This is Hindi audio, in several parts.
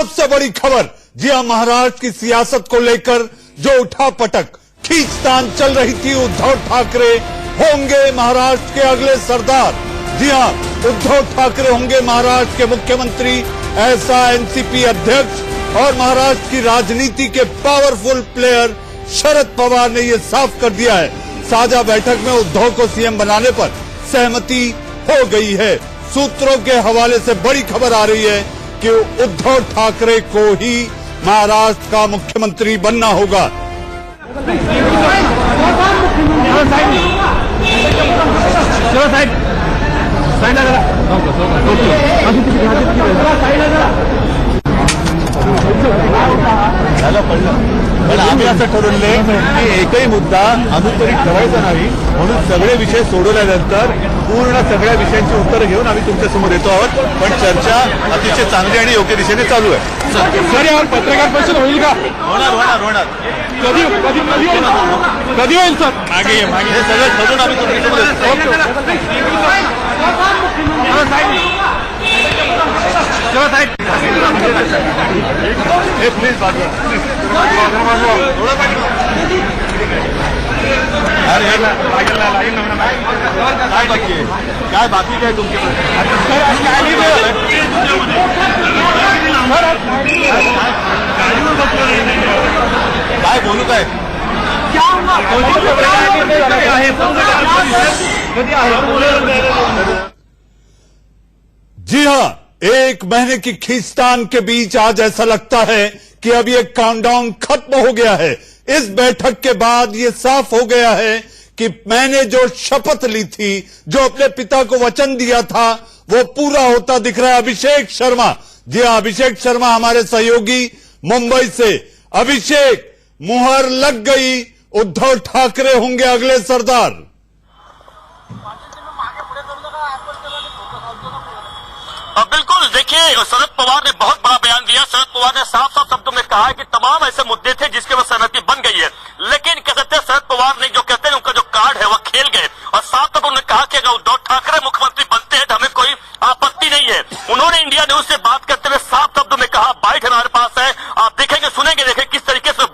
सबसे बड़ी खबर, जी हां, महाराष्ट्र की सियासत को लेकर जो उठापटक खींचतान चल रही थी, उद्धव ठाकरे होंगे महाराष्ट्र के अगले सरदार। जी हां, उद्धव ठाकरे होंगे महाराष्ट्र के मुख्यमंत्री, ऐसा एनसीपी अध्यक्ष और महाराष्ट्र की राजनीति के पावरफुल प्लेयर शरद पवार ने यह साफ कर दिया है। साझा बैठक में उद्धव को सीएम बनाने पर सहमति हो गई है। सूत्रों के हवाले से बड़ी खबर आ रही है कि उद्धव ठाकरे को ही महाराष्ट्र का मुख्यमंत्री बनना होगा। पण आम्ही असं ठरवलंय की एकही मुद्दा अनुत्तरित ठेवायचा नाही, म्हणून सगळे विषय सोडवल्यानंतर पूर्ण सगळ्या विषयांची उत्तरं घेऊन आम्ही तुमच्यासमोर येतो आहोत। पण चर्चा अतिशय चांगली आणि योग्य दिशेने चालू आहे। सर, यावर पत्रकार परिषद होईल का? होणार कधी होईल सर? मागे हे सगळं ठरवून आम्ही तुमच्यासमोर येतो। प्लीज काय बाकी काय तुमच्याकडे काय बोलू काय जी हां, एक महीने की खींचतान के बीच आज ऐसा लगता है कि अब ये काउंटडाउन खत्म हो गया है। इस बैठक के बाद ये साफ हो गया है कि मैंने जो शपथ ली थी, जो अपने पिता को वचन दिया था, वो पूरा होता दिख रहा है। अभिषेक शर्मा, जी हां, अभिषेक शर्मा हमारे सहयोगी मुंबई से। अभिषेक, मुहर लग गई, उद्धव ठाकरे होंगे अगले सरदार। बिल्कुल, देखिए, शरद पवार ने बहुत बड़ा बयान दिया। शरद पवार ने साफ साफ शब्दों में कहा है कि तमाम ऐसे मुद्दे थे जिसके वजह सहमति बन गई है, लेकिन कह सकते हैं शरद पवार ने जो कहते हैं उनका जो कार्ड है वह खेल गए। और साफ तौर पर उन्होंने कहा कि अगर उद्धव ठाकरे मुख्यमंत्री बनते हैं तो हमें कोई आपत्ति नहीं है। उन्होंने इंडिया न्यूज से बात करते हुए साफ शब्दों में कहा, बाइट हमारे पास है, आप देखेंगे, सुनेंगे, देखें किस तरीके से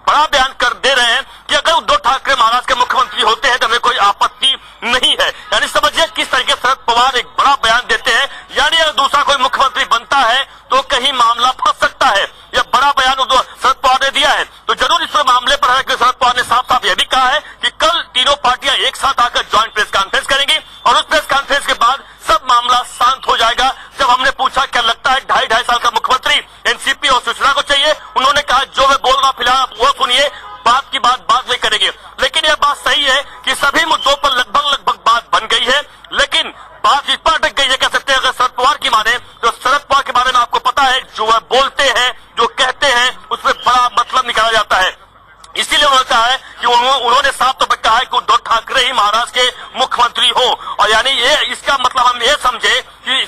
बड़ा बयान कर दे रहे हैं कि अगर उद्धव ठाकरे महाराष्ट्र के मुख्यमंत्री होते हैं तो हमें कोई आपत्ति नहीं है। यानी समझिए किस तरीके से शरद पवार एक बड़ा बयान देते हैं। यानी अगर दूसरा कोई मुख्यमंत्री बनता है तो कहीं मामला फंस सकता है। यह बड़ा बयान शरद पवार ने दिया है। तो जरूर इस मामले पर शरद पवार ने साफ साफ यह भी कहा है कि कल तीनों पार्टियां एक साथ आकर ज्वाइंट प्रेस कॉन्फ्रेंस करेंगी और उस प्रेस कॉन्फ्रेंस के बाद सब मामला शांत हो जाएगा। जब हमने पूछा क्या लगता है 2.5 साल का मुख्यमंत्री एनसीपी और शिवसेना को चाहिए, उन्होंने कहा जो मैं बोल रहा फिलहाल वो सुनिए, बात की बात बाद में करेंगे। लेकिन यह बात सही है कि सभी मुद्दों पर लगभग बात बन गई है, लेकिन बात इस पर अटक गई है। कह सकते हैं अगर शरद पवार की माने तो शरद पवार के बारे में आपको पता है, जो वह बोलते हैं, जो कहते हैं, उसमें बड़ा मतलब निकाला जाता है। इसीलिए उन्होंने कहा है कि उन्होंने साफ तौर पर कहा है कि उद्धव ठाकरे ही महाराष्ट्र के मुख्यमंत्री हो। और यानी ये इसका मतलब हम ये समझे कि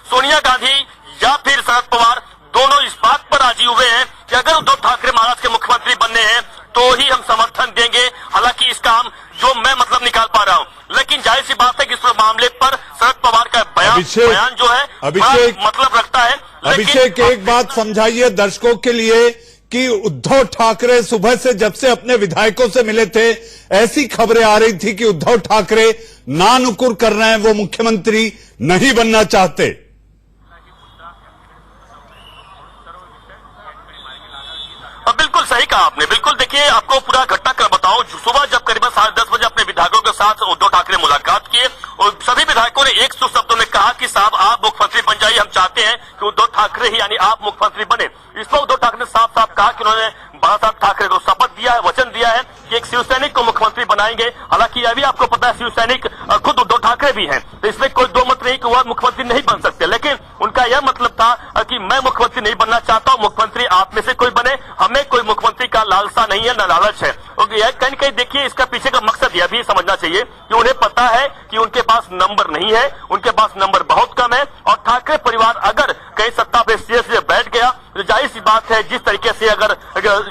सोनिया गांधी या फिर शरद पवार दोनों इस बात पर राजी हुए हैं कि अगर उद्धव ठाकरे महाराष्ट्र के मुख्यमंत्री बनने हैं तो ही हम समर्थन देंगे। हालांकि इसका हम जो मैं मतलब निकाल पा रहा हूं, लेकिन जाहिर सी बात है कि इस मामले पर शरद पवार का बयान जो है अभिषेक मतलब रखता है। अभिषेक, एक बात समझाइए दर्शकों के लिए कि उद्धव ठाकरे सुबह से जब से अपने विधायकों से मिले थे, ऐसी खबरें आ रही थी कि उद्धव ठाकरे नानुकुर कर रहे हैं, वो मुख्यमंत्री नहीं बनना चाहते। बिल्कुल सही कहा आपने। बिल्कुल, देखिए, आपको पूरा घटनाक्रम बताऊं। सुबह जब करीबन 10:30 बजे अपने विधायकों के साथ उद्धव ठाकरे मुलाकात किए और सभी विधायकों ने एक सौ शब्दों में कहा कि साहब आप मुख्यमंत्री बन जाइए, हम चाहते हैं कि उद्धव ठाकरे ही यानी आप मुख्यमंत्री बने। इस पर उद्धव ठाकरे ने साफ साफ कहा कि उन्होंने बाला साहब ठाकरे को शपथ दिया है, वचन दिया है कि एक शिवसैनिक को मुख्यमंत्री बनाएंगे। हालांकि यह भी आपको पता है शिवसैनिक खुद उद्धव ठाकरे भी हैं, तो इसमें कोई दो मत नहीं कि वह मुख्यमंत्री नहीं बन सकते। लेकिन उनका यह मतलब था कि मैं मुख्यमंत्री नहीं बनना चाहता हूं, मुख्यमंत्री आप में से कोई बने, हमें कोई मुख्यमंत्री का लालसा नहीं है, न लालच है। यह कहीं कहीं देखिए इसका पीछे का मकसद यह भी समझना चाहिए कि उन्हें पता है कि उनके पास नंबर नहीं है, उनके पास नंबर बहुत कम है। और ठाकरे परिवार अगर कहीं सत्ता पे सीधे बैठ गया तो जाहिर सी बात है जिस तरीके से अगर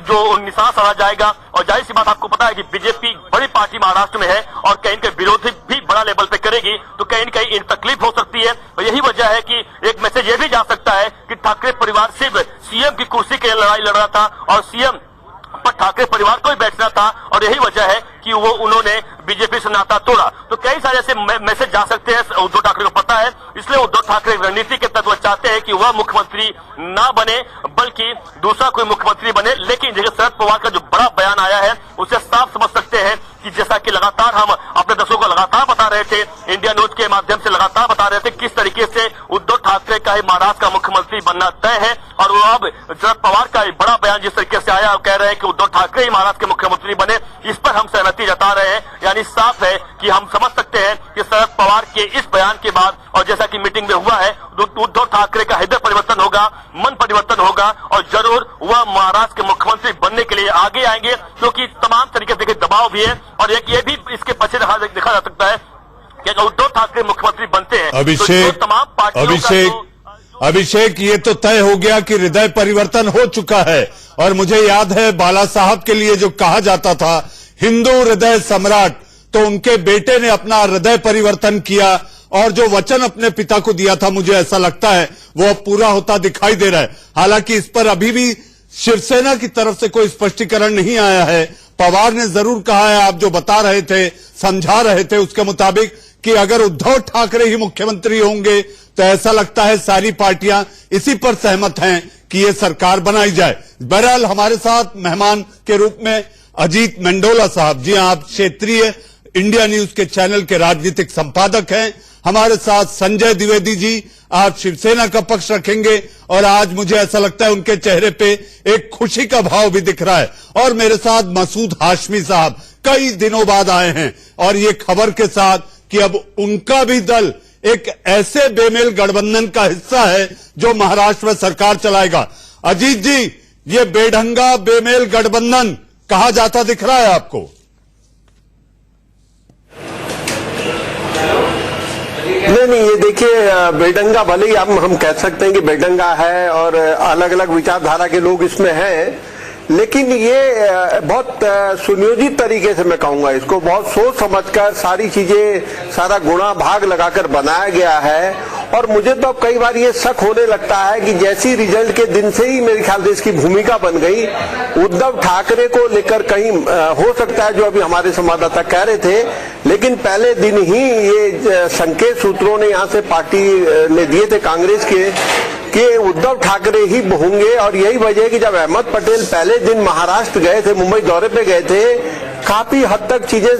जो निशान साधा जाएगा, और जाहिर सी बात आपको पता है कि बीजेपी बड़ी पार्टी महाराष्ट्र में है और कहीं के विरोधी भी बड़ा लेवल पे करेगी, तो कहीं न कहीं इन तकलीफ हो सकती है। और यही वजह है कि एक मैसेज ये भी जा सकता है कि ठाकरे परिवार सिर्फ सीएम की कुर्सी के लिए लड़ाई लड़ रहा था और सीएम पर ठाकरे परिवार को ही बैठना था, और यही वजह है कि वो उन्होंने बीजेपी से नाता तोड़ा। तो कई सारे ऐसे मैसेज जा सकते हैं, उद्धव ठाकरे को पता है, इसलिए उद्धव ठाकरे रणनीति के तहत चाहते हैं कि वह मुख्यमंत्री ना बने बल्कि दूसरा कोई मुख्यमंत्री बने। लेकिन जैसे शरद पवार का जो बड़ा बयान आया है उससे साफ समझ सकते हैं कि जैसा कि लगातार हम अपने दर्शकों को लगातार बता रहे थे, इंडिया न्यूज के माध्यम से लगातार बता रहे थे किस तरीके से उद्धव ठाकरे का ही महाराष्ट्र का मुख्यमंत्री बनना तय है, और वो अब शरद पवार का एक बड़ा बयान जिस तरीके से आया, कह रहे हैं कि उद्धव ठाकरे ही महाराष्ट्र के मुख्यमंत्री बने, इस पर हम सहमति जता रहे हैं। यानी साफ है कि हम समझ सकते हैं कि शरद पवार के इस बयान के बाद, और जैसा कि मीटिंग में हुआ है, उद्धव ठाकरे का हृदय परिवर्तन होगा, मन परिवर्तन होगा, और जरूर वह महाराष्ट्र के मुख्यमंत्री बनने के लिए आगे आएंगे, क्योंकि तमाम तरीके से दबाव भी है। और एक ये भी इसके पीछे देखा जा सकता है कि अगर उद्धव ठाकरे मुख्यमंत्री बनते हैं, अभिषेक, तो तमाम पार्टियों अभिषेक ये तो तय हो गया कि हृदय परिवर्तन हो चुका है। और मुझे याद है बाला साहब के लिए जो कहा जाता था हिंदू हृदय सम्राट, तो उनके बेटे ने अपना हृदय परिवर्तन किया और जो वचन अपने पिता को दिया था, मुझे ऐसा लगता है वो अब पूरा होता दिखाई दे रहा है। हालांकि इस पर अभी भी शिवसेना की तरफ से कोई स्पष्टीकरण नहीं आया है। पवार ने जरूर कहा है, आप जो बता रहे थे, समझा रहे थे उसके मुताबिक, कि अगर उद्धव ठाकरे ही मुख्यमंत्री होंगे तो ऐसा लगता है सारी पार्टियां इसी पर सहमत हैं कि ये सरकार बनाई जाए। बहरहाल हमारे साथ मेहमान के रूप में अजीत मंडोला साहब, जी हां, आप क्षेत्रीय इंडिया न्यूज के चैनल के राजनीतिक संपादक हैं। हमारे साथ संजय द्विवेदी जी, आप शिवसेना का पक्ष रखेंगे, और आज मुझे ऐसा लगता है उनके चेहरे पे एक खुशी का भाव भी दिख रहा है। और मेरे साथ मसूद हाशमी साहब कई दिनों बाद आए हैं, और ये खबर के साथ कि अब उनका भी दल एक ऐसे बेमेल गठबंधन का हिस्सा है जो महाराष्ट्र में सरकार चलाएगा। अजीत जी, ये बेढंगा बेमेल गठबंधन कहा जाता दिख रहा है आपको? नहीं, ये देखिए, बेढंगा भले ही हम कह सकते हैं कि बेढंगा है और अलग अलग विचारधारा के लोग इसमें हैं, लेकिन ये बहुत सुनियोजित तरीके से, मैं कहूंगा इसको, बहुत सोच समझकर सारी चीजें, सारा गुणा भाग लगाकर बनाया गया है। और मुझे तो अब कई बार ये शक होने लगता है कि जैसी रिजल्ट के दिन से ही मेरे ख्याल से इसकी भूमिका बन गई, उद्धव ठाकरे को लेकर कहीं हो सकता है जो अभी हमारे संवाददाता कह रहे थे, लेकिन पहले दिन ही ये संकेत सूत्रों ने यहाँ से पार्टी ने दिए थे कांग्रेस के कि उद्धव ठाकरे ही होंगे। और यही वजह है कि जब अहमद पटेल पहले दिन महाराष्ट्र गए थे, मुंबई दौरे पे गए थे, काफी हद तक चीजें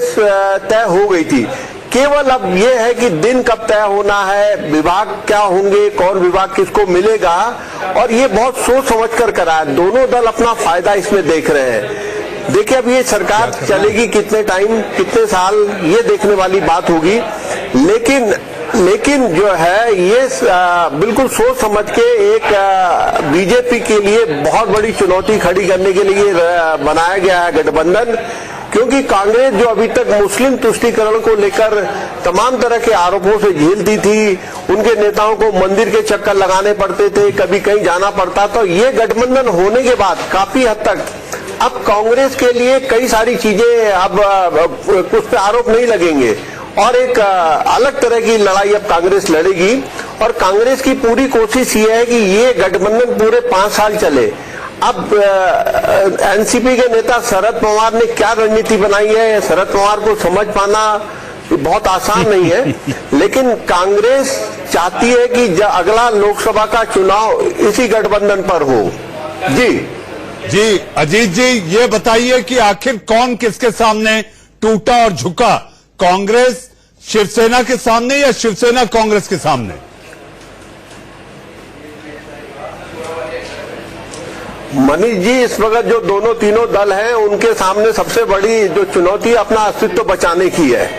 तय हो गई थी। केवल अब ये है कि दिन कब तय होना है, विभाग क्या होंगे, कौन विभाग किसको मिलेगा, और ये बहुत सोच समझ कर करा है। दोनों दल अपना फायदा इसमें देख रहे हैं। देखिए, अब ये सरकार चलेगी कितने टाइम, कितने साल, ये देखने वाली बात होगी। लेकिन जो है ये बिल्कुल सोच समझ के एक बीजेपी के लिए बहुत बड़ी चुनौती खड़ी करने के लिए बनाया गया है गठबंधन, क्योंकि कांग्रेस जो अभी तक मुस्लिम तुष्टीकरण को लेकर तमाम तरह के आरोपों से झेलती थी, उनके नेताओं को मंदिर के चक्कर लगाने पड़ते थे, कभी कहीं जाना पड़ता, तो ये गठबंधन होने के बाद काफी हद तक अब कांग्रेस के लिए कई सारी चीजें, अब कुछ पे आरोप नहीं लगेंगे और एक अलग तरह की लड़ाई अब कांग्रेस लड़ेगी। और कांग्रेस की पूरी कोशिश ये है कि ये गठबंधन पूरे 5 साल चले। अब एनसीपी के नेता शरद पवार ने क्या रणनीति बनाई है, शरद पवार को समझ पाना बहुत आसान नहीं है, लेकिन कांग्रेस चाहती है कि अगला लोकसभा का चुनाव इसी गठबंधन पर हो। जी अजीत जी, ये बताइए कि आखिर कौन किसके सामने टूटा और झुका, कांग्रेस शिवसेना के सामने या शिवसेना कांग्रेस के सामने? मनीष जी, इस वक्त जो दोनों तीनों दल हैं उनके सामने सबसे बड़ी जो चुनौती अपना अस्तित्व बचाने की है।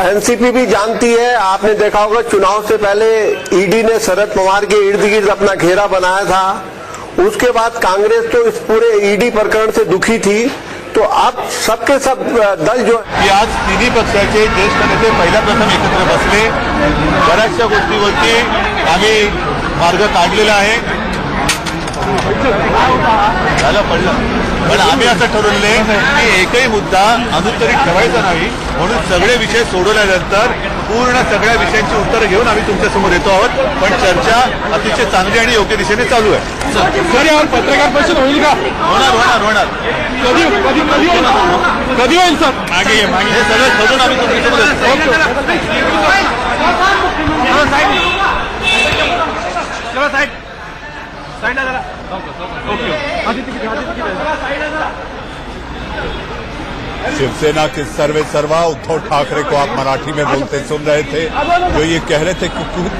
एनसीपी भी जानती है, आपने देखा होगा चुनाव से पहले ईडी ने शरद पवार के इर्द गिर्द अपना घेरा बनाया था, उसके बाद कांग्रेस तो इस पूरे ईडी प्रकरण से दुखी थी, तो अब सबके सब दल जो आज तिन्ही पक्षाचे ज्येष्ठ नेते पहिल्या प्रथम एकत्र बसले, बऱ्याचशा गोष्टीवरती आम्ही मार्ग काढलेला आहे। झालं पडलं. पण आम्ही असं ठरवले की एकही मुद्दा अनुत्तरित ठेवायचा नाही, म्हणून सगळे विषय सोडवल्यानंतर पूर्ण सगळ्या विषयांची उत्तरं घेऊन आम्ही तुमच्या समोर येतो आहोत. पण चर्चा अतिशय चांगली आणि योग्य दिशेने चालू आहे. सर यावर पत्रकार परिषद होईल का? होणार. कधी होईल सर? मागे हे सगळं शोधून आम्ही तुमच्या समोर येतो. शिवसेना के सर्वे सर्वा उद्धव ठाकरे को आप मराठी में बोलते सुन रहे थे, जो ये कह रहे थे कि कुछ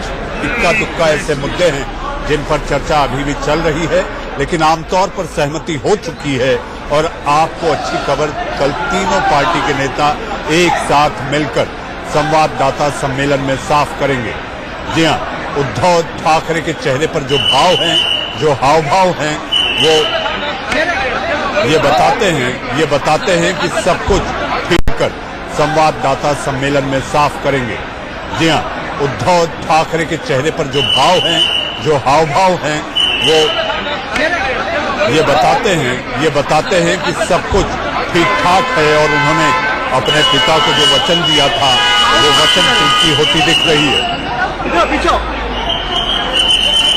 इक्का दुक्का ऐसे मुद्दे हैं जिन पर चर्चा अभी भी चल रही है, लेकिन आमतौर पर सहमति हो चुकी है और आपको अच्छी खबर, कल तीनों पार्टी के नेता एक साथ मिलकर संवाददाता सम्मेलन में साफ करेंगे। जी हां, उद्धव ठाकरे के चेहरे पर जो भाव हैं, जो हाव भाव हैं, वो ये बताते हैं कि सब कुछ ठीक कर संवाददाता सम्मेलन में साफ करेंगे। जी हां, उद्धव ठाकरे के चेहरे पर जो भाव हैं, जो हाव भाव हैं, वो ये बताते हैं कि सब कुछ ठीक ठाक है और उन्होंने अपने पिता को जो वचन दिया था वो वचन पूर्ति होती दिख रही है।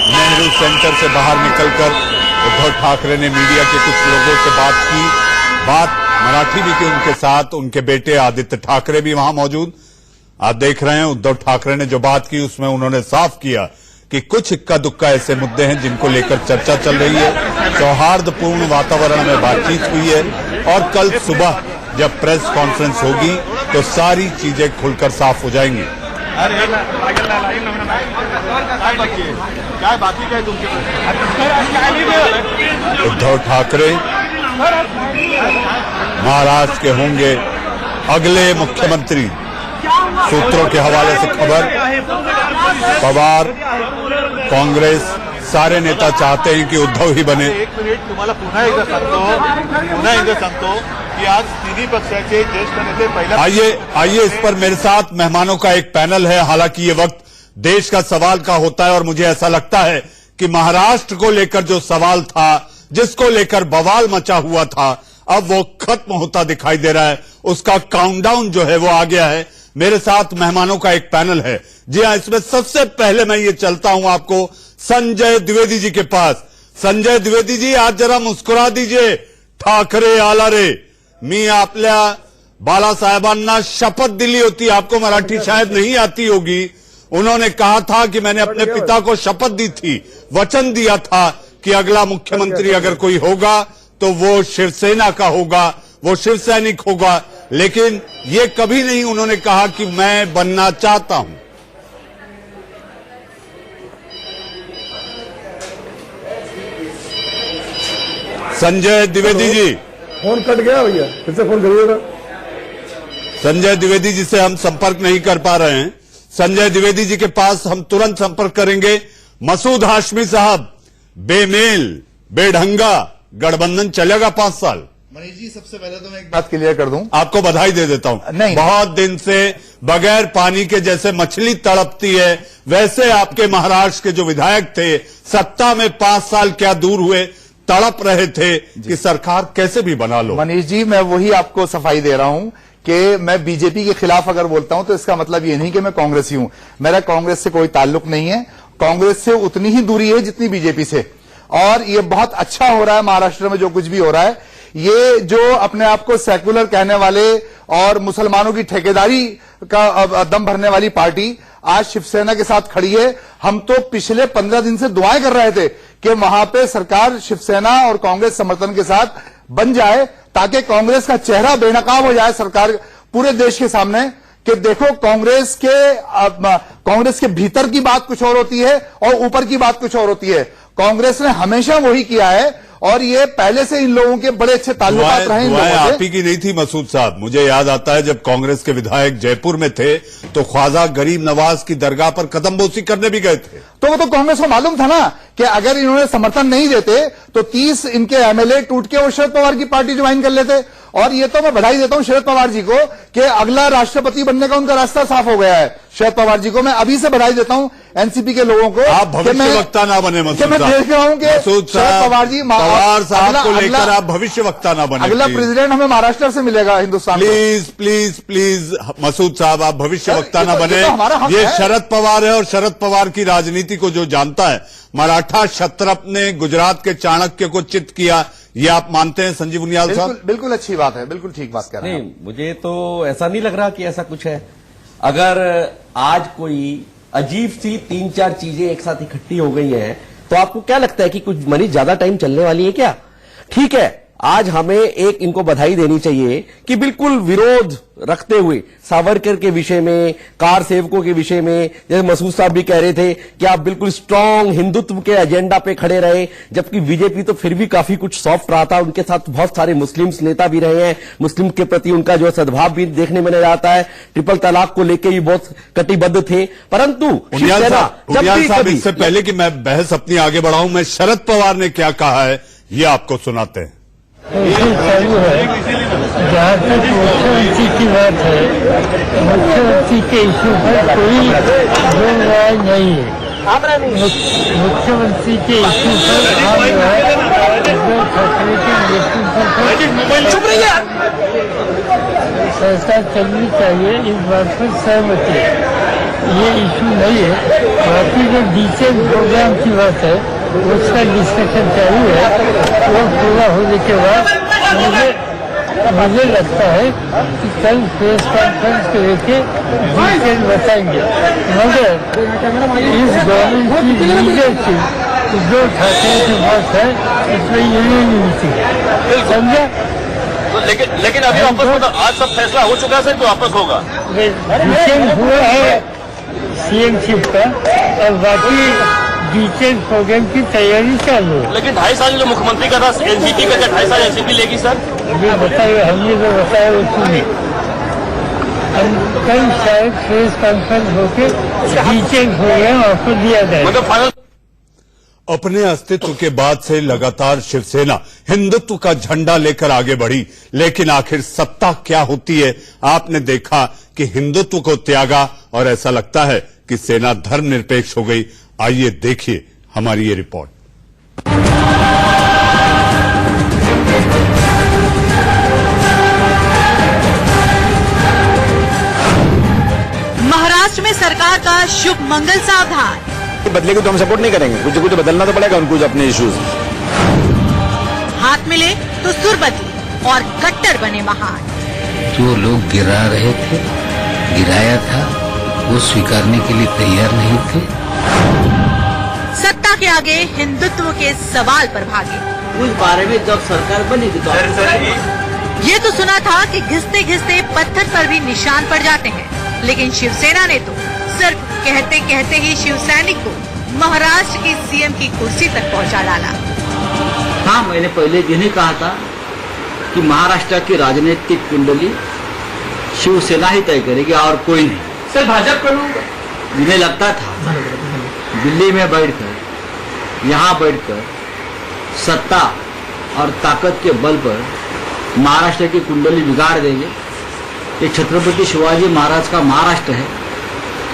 नेहरू सेंटर से बाहर निकलकर उद्धव ठाकरे ने मीडिया के कुछ लोगों से बात मराठी भी की उनके साथ, उनके बेटे आदित्य ठाकरे भी वहां मौजूद। आप देख रहे हैं उद्धव ठाकरे ने जो बात की उसमें उन्होंने साफ किया कि कुछ इक्का दुक्का ऐसे मुद्दे हैं जिनको लेकर चर्चा चल रही है। सौहार्दपूर्ण वातावरण में बातचीत हुई है और कल सुबह जब प्रेस कॉन्फ्रेंस होगी तो सारी चीजें खुलकर साफ हो जाएंगी। उद्धव ठाकरे महाराष्ट्र के होंगे अगले मुख्यमंत्री। सूत्रों के हवाले से खबर, पवार, कांग्रेस, सारे नेता चाहते हैं कि उद्धव ही बने। एक मिनिट, तुम्हाला पुन्हा एकदा सांगतो कि आज तिन्ही पक्षाचे ज्येष्ठ नेते पहिल्या आइए इस पर मेरे साथ मेहमानों का एक पैनल है। हालांकि ये वक्त देश का सवाल का होता है और मुझे ऐसा लगता है कि महाराष्ट्र को लेकर जो सवाल था, जिसको लेकर बवाल मचा हुआ था, अब वो खत्म होता दिखाई दे रहा है। उसका काउंटडाउन जो है वो आ गया है। मेरे साथ मेहमानों का एक पैनल है। जी हां, इसमें सबसे पहले मैं ये चलता हूं आपको संजय द्विवेदी जी के पास। संजय द्विवेदी जी, आज जरा मुस्कुरा दीजिए। ठाकरे आला रे, मी आपल्या बालासाहेबांना शपथ दिली होती, आपको मराठी शायद नहीं आती होगी। उन्होंने कहा था कि मैंने अपने पिता को शपथ दी थी, वचन दिया था कि अगला मुख्यमंत्री अगर कोई होगा तो वो शिवसेना का होगा, वो शिव सैनिक होगा। लेकिन ये कभी नहीं उन्होंने कहा कि मैं बनना चाहता हूं। संजय द्विवेदी जी, फोन कट गया भैया, फिर से फोन करिएगा। संजय द्विवेदी जी से हम संपर्क नहीं कर पा रहे हैं। संजय द्विवेदी जी के पास हम तुरंत संपर्क करेंगे। मसूद हाशमी साहब, बेमेल बेढंगा गठबंधन चलेगा 5 साल। मनीष जी, सबसे पहले तो मैं एक बात क्लियर कर दूं, आपको बधाई दे देता हूं। नहीं, बहुत दिन से बगैर पानी के जैसे मछली तड़पती है, वैसे आपके महाराष्ट्र के जो विधायक थे, सत्ता में 5 साल क्या दूर हुए, तड़प रहे थे कि सरकार कैसे भी बना लो। मनीष जी, मैं वही आपको सफाई दे रहा हूं कि मैं बीजेपी के खिलाफ अगर बोलता हूं तो इसका मतलब ये नहीं कि मैं कांग्रेसी हूं। मेरा कांग्रेस से कोई ताल्लुक नहीं है। कांग्रेस से उतनी ही दूरी है जितनी बीजेपी से। और ये बहुत अच्छा हो रहा है महाराष्ट्र में जो कुछ भी हो रहा है। ये जो अपने आप को सेक्युलर कहने वाले और मुसलमानों की ठेकेदारी का दम भरने वाली पार्टी आज शिवसेना के साथ खड़ी है। हम तो पिछले 15 दिन से दुआएं कर रहे थे कि वहां पे सरकार शिवसेना और कांग्रेस समर्थन के साथ बन जाए, ताकि कांग्रेस का चेहरा बेनकाब हो जाए सरकार पूरे देश के सामने कि देखो कांग्रेस के भीतर की बात कुछ और होती है और ऊपर की बात कुछ और होती है। कांग्रेस ने हमेशा वही किया है और ये पहले से इन लोगों के बड़े अच्छे ताल्लुकात रहे इन लोगों से। आप ही की नहीं थी मसूद साहब, मुझे याद आता है जब कांग्रेस के विधायक जयपुर में थे तो ख्वाजा गरीब नवाज की दरगाह पर कदमबोसी करने भी गए थे। तो वो तो कांग्रेस को मालूम था ना कि अगर इन्होंने समर्थन नहीं देते तो 30 इनके एमएलए टूट के वो शरद पवार की पार्टी ज्वाइन कर लेते। और ये तो मैं बधाई देता हूं शरद पवार जी को कि अगला राष्ट्रपति बनने का उनका रास्ता साफ हो गया है। शरद पवार जी को मैं अभी से बधाई देता हूं एनसीपी के लोगों को। आप भविष्यवक्ता ना बने मसूद मैं देख रहा हूं कि शरद पवार जी पवार साहब को लेकर आप भविष्यवक्ता ना बने। अगला प्रेसिडेंट हमें महाराष्ट्र से मिलेगा Hindustan. Please please please Masood sahab, आप भविष्यवक्ता ना बने। ये शरद पवार है और शरद पवार की राजनीति को जो जानता है, मराठा क्षत्रप ने गुजरात के चाणक्य को चित किया, ये आप मानते हैं संजीव उनियाल साहब? बिल्कुल अच्छी बात है, बिल्कुल ठीक बात कह रहे हैं। नहीं, मुझे तो ऐसा नहीं लग रहा कि ऐसा कुछ है। अगर आज कोई अजीब सी 3-4 चीजें एक साथ इकट्ठी हो गई हैं, तो आपको क्या लगता है कि कुछ मनी ज्यादा टाइम चलने वाली है क्या? ठीक है, आज हमें एक इनको बधाई देनी चाहिए कि बिल्कुल विरोध रखते हुए सावरकर के विषय में, कार सेवकों के विषय में, जैसे मसूद साहब भी कह रहे थे कि आप बिल्कुल स्ट्रांग हिंदुत्व के एजेंडा पे खड़े रहे, जबकि बीजेपी तो फिर भी काफी कुछ सॉफ्ट रहा था। उनके साथ बहुत सारे मुस्लिम्स नेता भी रहे हैं, मुस्लिम के प्रति उनका जो सद्भाव भी देखने में नजर आता है। ट्रिपल तलाक को लेकर भी बहुत कटिबद्ध थे, परंतु इससे पहले कि मैं बहस अपनी आगे बढ़ाऊं, मैं शरद पवार ने क्या कहा है ये आपको सुनाते हैं। चालू है, जहाँ तक मुख्यमंत्री की बात है, मुख्यमंत्री के इशू पर कोई दो राय नहीं है। मुख्यमंत्री के इशू पर आम राय उद्धव ठाकरे के नेतृत्व पर फैसला करनी चाहिए, इस बात पर सहमति है। ये इशू नहीं है। बाकी जो डिटेल प्रोग्राम की बात है उसका डिस्कशन चालू है। वो पूरा होने के बाद मुझे लगता है कि कल प्रेस कॉन्फ्रेंस करके डिटेल बताएंगे। मगर इस गवर्नमेंट की लीडरशिप उद्धव ठाकरे के पास है, इसमें यूनियनिटी है, समझा? लेकिन अभी वापस आज सब फैसला हो चुका है सर, तो वापस होगा। डिटेल हुआ है सीएमशिप का, और बाकी डिटेल प्रोग्राम की तैयारी चालू है। लेकिन 2.5 साल जो मुख्यमंत्री का था एनसीपी का, क्या 2.5 साल एनसीपी लेगी सर? ये बताइए, हमने जो बताया वो सुनिए। हम कल शायद प्रेस कॉन्फ्रेंस होकर डिटेल प्रोग्राम आपको दिया जाए। मतलब फाइनल अपने अस्तित्व के बाद से लगातार शिवसेना हिंदुत्व का झंडा लेकर आगे बढ़ी, लेकिन आखिर सत्ता क्या होती है आपने देखा कि हिंदुत्व को त्यागा और ऐसा लगता है कि सेना धर्मनिरपेक्ष हो गई। आइए देखिए हमारी ये रिपोर्ट। महाराष्ट्र में सरकार का शुभ मंगल सावधान। बदलेगी तो हम सपोर्ट नहीं करेंगे, कुछ बदलना तो पड़ेगा उनको अपने इश्यूज। हाथ मिले तो सुर बदले और कट्टर बने महान। जो लोग गिरा रहे थे, गिराया था, वो स्वीकारने के लिए तैयार नहीं थे। सत्ता के आगे हिंदुत्व के सवाल पर भागे। उस बारे में जब सरकार बनेगी तो ये तो सुना था कि घिसते घिसते पत्थर पर भी निशान पड़ जाते हैं, लेकिन शिवसेना ने तो सिर्फ कहते कहते ही शिवसैनिक को महाराष्ट्र की सीएम की कुर्सी तक पहुंचा डाला। हाँ, मैंने पहले दिन ही कहा था कि महाराष्ट्र की राजनीतिक कुंडली शिवसेना ही तय करेगी और कोई नहीं। सर भाजपा मुझे लगता था दिल्ली में बैठकर, यहाँ बैठकर सत्ता और ताकत के बल पर महाराष्ट्र की कुंडली बिगाड़ देंगे। ये छत्रपति शिवाजी महाराज का महाराष्ट्र है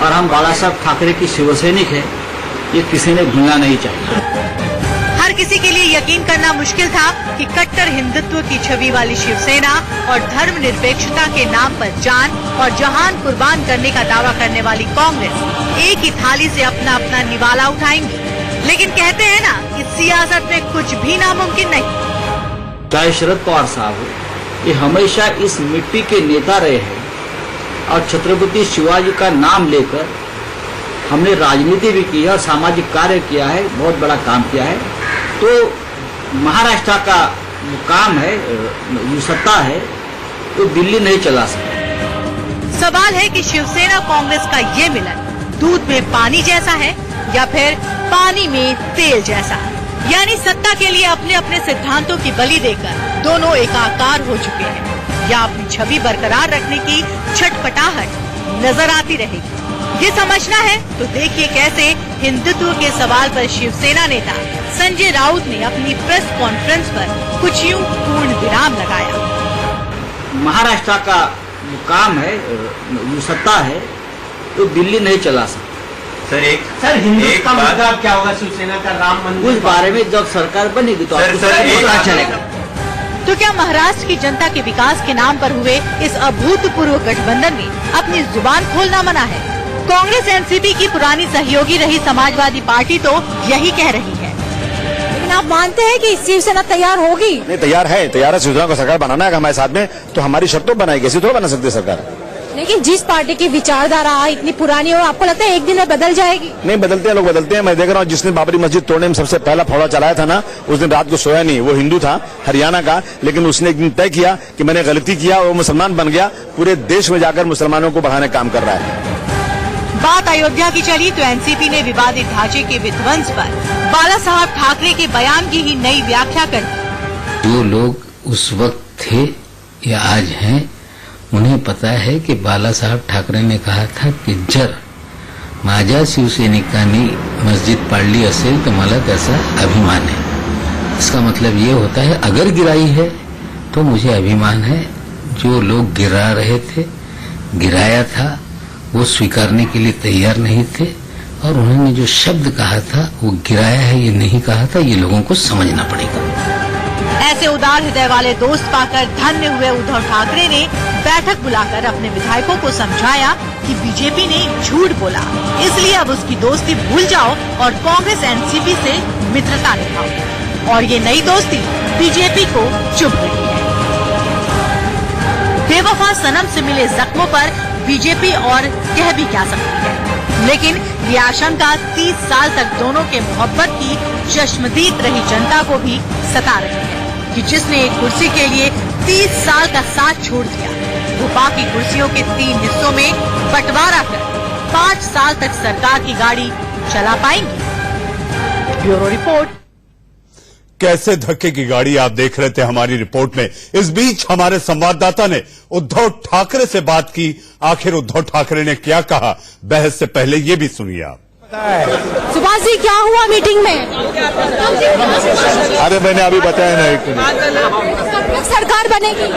और हम बाला साहब ठाकरे की शिवसैनिक है, ये किसी ने भूलना नहीं चाहिए। हर किसी के लिए यकीन करना मुश्किल था कि कट्टर हिंदुत्व की छवि वाली शिवसेना और धर्मनिरपेक्षता के नाम पर जान और जहान कुर्बान करने का दावा करने वाली कांग्रेस एक ही थाली से अपना अपना निवाला उठाएंगी। लेकिन कहते हैं ना कि सियासत में कुछ भी नामुमकिन नहीं। चाहे शरद पवार साहब हो, ये हमेशा इस मिट्टी के नेता रहे हैं और छत्रपति शिवाजी का नाम लेकर हमने राजनीति भी की है और सामाजिक कार्य किया है, बहुत बड़ा काम किया है। तो महाराष्ट्र का काम है, जो सत्ता है, तो दिल्ली नहीं चला सकती। सवाल है कि शिवसेना कांग्रेस का ये मिलन दूध में पानी जैसा है या फिर पानी में तेल जैसा, यानी सत्ता के लिए अपने अपने सिद्धांतों की बलि देकर दोनों एकाकार हो चुके हैं, या अपनी छवि बरकरार रखने की छटपटाहट नजर आती रहेगी। ये समझना है तो देखिए कैसे हिंदुत्व के सवाल पर शिवसेना नेता संजय राउत ने अपनी प्रेस कॉन्फ्रेंस पर कुछ यूं पूर्ण विराम लगाया। महाराष्ट्र का जो काम है, जो सत्ता है, तो दिल्ली नहीं चला सकती। सर हिंदू का मुद्दा क्या होगा शिवसेना का राम मंदिर उस बारे में जब सरकार बनेगी तो आपको पता चलेगा। तो क्या महाराष्ट्र की जनता के विकास के नाम पर हुए इस अभूतपूर्व गठबंधन में अपनी जुबान खोलना मना है? कांग्रेस एनसीपी की पुरानी सहयोगी रही समाजवादी पार्टी तो यही कह रही है। लेकिन आप मानते हैं कि शिवसेना तैयार होगी? नहीं, तैयार है शिवसेना को सरकार बनाना है हमारे साथ में, तो हमारी शर्तों बनाएगी, ऐसी थोड़ा बना सकती है सरकार। लेकिन जिस पार्टी की विचारधारा इतनी पुरानी हो, आपको लगता है एक दिन में बदल जाएगी? नहीं बदलते हैं, लोग बदलते हैं। मैं देख रहा हूँ जिसने बाबरी मस्जिद तोड़ने में सबसे पहला फौड़ा चलाया था ना, उस दिन रात को सोया नहीं। वो हिंदू था, हरियाणा का, लेकिन उसने एक दिन तय किया कि मैंने गलती किया, वो मुसलमान बन गया, पूरे देश में जाकर मुसलमानों को बढ़ाने का काम कर रहा है। बात अयोध्या की चली तो एनसीपी ने विवादित ढांचे के विध्वंस पर बाला साहब ठाकरे के बयान की ही नई व्याख्या कर दी। जो लोग उस वक्त थे या आज हैं, उन्हें पता है कि बाला साहब ठाकरे ने कहा था की जर माझ्या शिवसैनिकांनी मस्जिद पाडली असेल तो मला त्याचा अभिमान है। इसका मतलब ये होता है अगर गिराई है तो मुझे अभिमान है। जो लोग गिरा रहे थे, गिराया था, वो स्वीकारने के लिए तैयार नहीं थे, और उन्होंने जो शब्द कहा था वो गिराया है ये नहीं कहा था। ये लोगों को समझना पड़ेगा। ऐसे उदार हृदय वाले दोस्त पाकर धन्य हुए उद्धव ठाकरे ने बैठक बुलाकर अपने विधायकों को समझाया कि बीजेपी ने झूठ बोला, इसलिए अब उसकी दोस्ती भूल जाओ और कांग्रेस एनसीपी से मित्रता निभाओ। और ये नई दोस्ती बीजेपी को चुभ रही है। बेवफा सनम से मिले जख्मों पर बीजेपी और कह भी क्या सकती है, लेकिन ये आशंका 30 साल तक दोनों के मोहब्बत की चश्मदीद रही जनता को भी सता रही है कि जिसने एक कुर्सी के लिए 30 साल का साथ छोड़ दिया, वो बाकी कुर्सियों के 3 हिस्सों में बंटवारा कर 5 साल तक सरकार की गाड़ी चला पाएंगे। Bureau report. कैसे धक्के की गाड़ी आप देख रहे थे हमारी रिपोर्ट में। इस बीच हमारे संवाददाता ने उद्धव ठाकरे से बात की। आखिर उद्धव ठाकरे ने क्या कहा, बहस से पहले ये भी सुनिए आप। सुभाष जी क्या हुआ मीटिंग में? अरे मैंने अभी बताया ना, एक मिनट। सरकार बनेगी,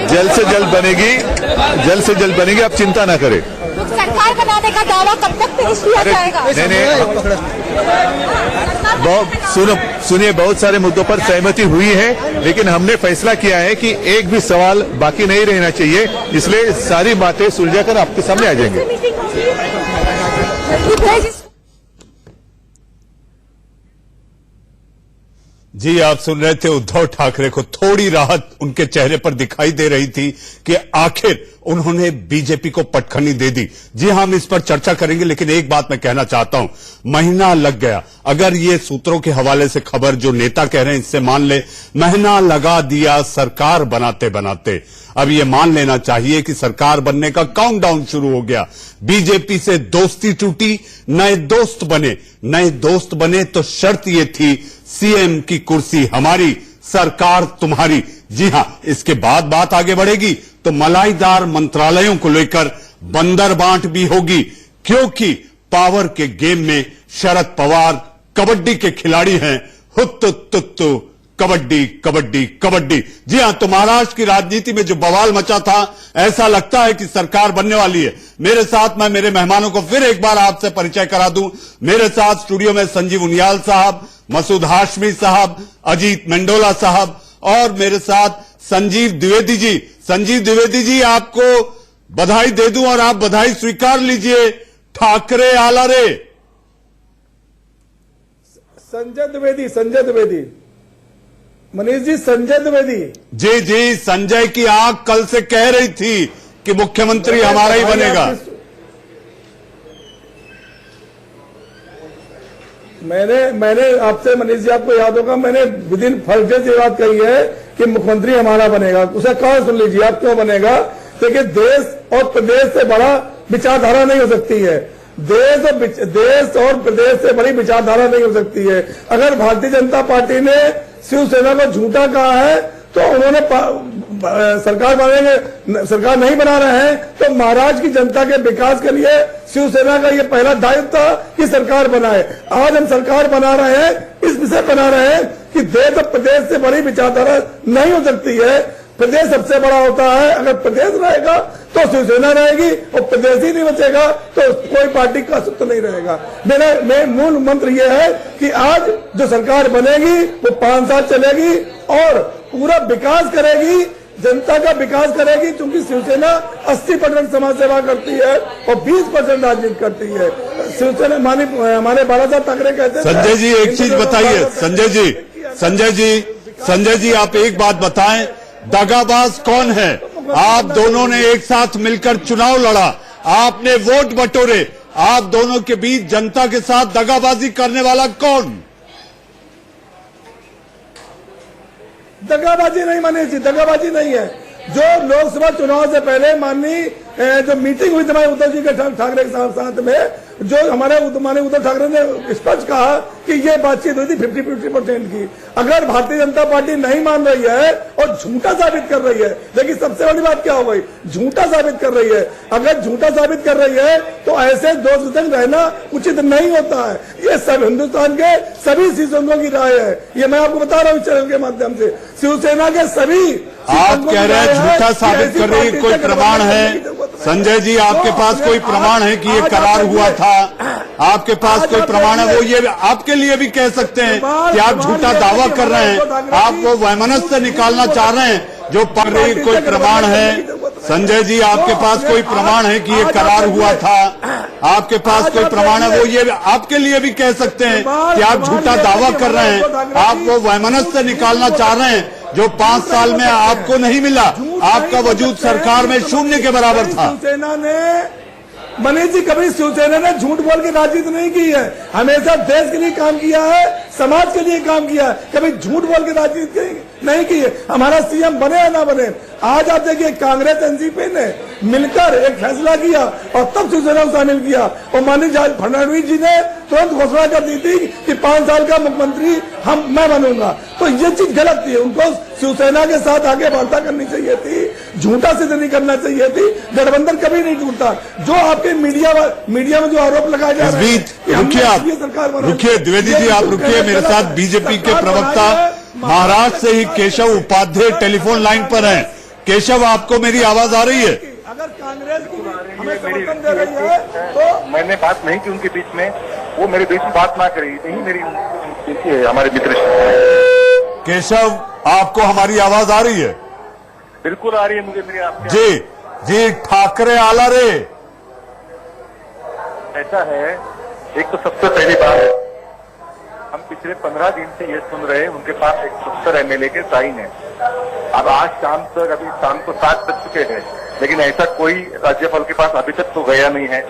जल्द से जल्द बनेगी, जल्द से जल्द बनेगी, आप चिंता ना करें। सरकार बनाने का दावा कब तक पेश किया जाएगा? सुनिए, बहुत सारे मुद्दों पर सहमति हुई है, लेकिन हमने फैसला किया है कि एक भी सवाल बाकी नहीं रहना चाहिए, इसलिए सारी बातें सुलझाकर आपके सामने आ जाएंगे। जी, आप सुन रहे थे उद्धव ठाकरे को थोड़ी राहत उनके चेहरे पर दिखाई दे रही थी कि आखिर उन्होंने बीजेपी को पटखनी दे दी। जी हां, हम इस पर चर्चा करेंगे, लेकिन एक बात मैं कहना चाहता हूं, महीना लग गया। अगर ये सूत्रों के हवाले से खबर जो नेता कह रहे हैं इससे मान ले, महीना लगा दिया सरकार बनाते बनाते। अब ये मान लेना चाहिए कि सरकार बनने का काउंटडाउन शुरू हो गया। बीजेपी से दोस्ती टूटी, नए दोस्त बने। नए दोस्त बने तो शर्त ये थी, सीएम की कुर्सी हमारी, सरकार तुम्हारी। जी हां, इसके बाद बात आगे बढ़ेगी तो मलाईदार मंत्रालयों को लेकर बंदर बांट भी होगी, क्योंकि पावर के गेम में शरद पवार कबड्डी के खिलाड़ी हैं। हुत्तु तुत्तु कबड्डी कबड्डी कबड्डी। जी हां, तो महाराष्ट्र की राजनीति में जो बवाल मचा था, ऐसा लगता है कि सरकार बनने वाली है। मेरे साथ मैं मेरे मेहमानों को फिर एक बार आपसे परिचय करा दूं। मेरे साथ स्टूडियो में संजीव उनियाल साहब, मसूद हाशमी साहब, अजीत मंडोला साहब और मेरे साथ संजीव द्विवेदी जी। संजीव द्विवेदी जी, आपको बधाई दे दूं और आप बधाई स्वीकार लीजिए। ठाकरे आला रे। संजय द्विवेदी मनीष जी, संजय द्विवेदी। जी जी, संजय की आंख कल से कह रही थी कि मुख्यमंत्री हमारा ही बनेगा। मैंने आपसे, मनीष जी आपको याद होगा, मैंने विदिन फर्स्ट डे से बात कही है कि मुख्यमंत्री हमारा बनेगा। उसे कौन सुन लीजिए आप, क्यों बनेगा? देखिए, देश और प्रदेश से बड़ा विचारधारा नहीं हो सकती है। देश और प्रदेश से बड़ी विचारधारा नहीं हो सकती है। अगर भारतीय जनता पार्टी ने शिवसेना को झूठा कहा है तो उन्होंने सरकार नहीं बना रहे हैं, तो महाराष्ट्र की जनता के विकास के लिए शिवसेना का ये पहला दायित्व था कि सरकार बनाए। आज हम सरकार बना रहे हैं, इस विषय बना रहे हैं कि देश और प्रदेश से बड़ी विचारधारा नहीं हो सकती है। प्रदेश सबसे बड़ा होता है। अगर प्रदेश रहेगा तो शिवसेना रहेगी, और प्रदेश ही नहीं बचेगा तो कोई पार्टी का अस्तित्व नहीं रहेगा। मेरा मूल मंत्र यह है कि आज जो सरकार बनेगी वो 5 साल चलेगी और पूरा विकास करेगी, जनता का विकास करेगी, क्योंकि शिवसेना 80% समाज सेवा करती है और 20% राजनीति करती है। शिवसेना हमारे बालासाहेब ठाकरे कहते हैं। संजय जी एक चीज बताइए, संजय जी आप एक बात बताएं, दगाबाज कौन है? आप दोनों ने एक साथ मिलकर चुनाव लड़ा, आपने वोट बटोरे, आप दोनों के बीच जनता के साथ दगाबाजी करने वाला कौन? दगाबाजी नहीं मानी थी, दगाबाजी नहीं है। जो लोकसभा चुनाव से पहले माननीय जो मीटिंग हुई थी उद्धव जी के ठाकरे के साथ में, जो हमारे माननीय उद्धव ठाकरे ने स्पष्ट कहा कि ये बातचीत हुई थी 50-50% की। अगर भारतीय जनता पार्टी नहीं मान रही है और झूठा साबित कर रही है, देखिए सबसे बड़ी बात क्या हो गई, झूठा साबित कर रही है। अगर झूठा साबित कर रही है तो ऐसे दोस्त संग रहना उचित नहीं होता है। ये सब हिंदुस्तान के सभी शिवसैनिकों की राय है, ये मैं आपको बता रहा हूँ चैनल के माध्यम से। शिवसेना के सभी आप कह रहे हैं झूठा साबित कर रही है, कोई प्रमाण है? संजय जी आपके पास कोई प्रमाण है कि ये करार हुआ था? आपके पास कोई प्रमाण है? वो ये आपके लिए भी कह सकते हैं कि आप झूठा दावा कर रहे हैं, आप वो वैमनस्य निकालना चाह रहे हैं जो पढ़ रही। कोई प्रमाण है? संजय जी आपके पास कोई प्रमाण है कि ये करार हुआ था? आपके पास कोई प्रमाण है? वो ये आपके लिए भी कह सकते हैं कि आप झूठा दावा कर रहे हैं, आप वो वैमनस्य निकालना चाह रहे हैं जो 5 साल में आपको नहीं मिला। आपका वजूद सरकार में शून्य के बराबर था। शिवसेना ने मनीष जी कभी शिवसेना ने झूठ बोल के राजनीति नहीं की है, हमेशा देश के लिए काम किया है, समाज के लिए काम किया है, कभी झूठ बोल के राजनीति नहीं की है। हमारा सीएम बने या ना बने, आज आप देखिए कांग्रेस एनसीपी ने मिलकर एक फैसला किया और तब शिवसेना को शामिल किया, और माननीय फडणवीस जी ने तुरंत घोषणा कर दी थी कि 5 साल का मुख्यमंत्री मैं बनूंगा। तो ये चीज गलत थी, उनको शिवसेना के साथ आगे वार्ता करनी चाहिए थी, झूठा सिद्ध नहीं करना चाहिए थी। गठबंधन कभी नहीं टूटता। जो आपके मीडिया में जो आरोप लगाए जा रहे हैं, रुकिए द्विवेदी जी, आप रुकिए। मेरे साथ बीजेपी के प्रवक्ता महाराष्ट्र से ही केशव उपाध्याय टेलीफोन लाइन पर हैं। केशव, आपको मेरी आवाज आ रही है? अगर कांग्रेस हमें समर्थन दे रही है तो मैंने बात नहीं की उनके बीच में, वो मेरे बीच में बात ना करी, नहीं मेरी हमारे मित्र। केशव, आपको हमारी आवाज आ रही है? बिल्कुल आ रही है मुझे मेरी आपकी। जी ठाकरे आला रे। ऐसा है, एक तो सबसे पहली बात, हम पिछले 15 दिन से ये सुन रहे हैं उनके पास 170 एमएलए के साइन है। अब आज शाम तक, अभी शाम को 7 बज चुके हैं, लेकिन ऐसा कोई राज्यपाल के पास अभी तक तो गया नहीं है।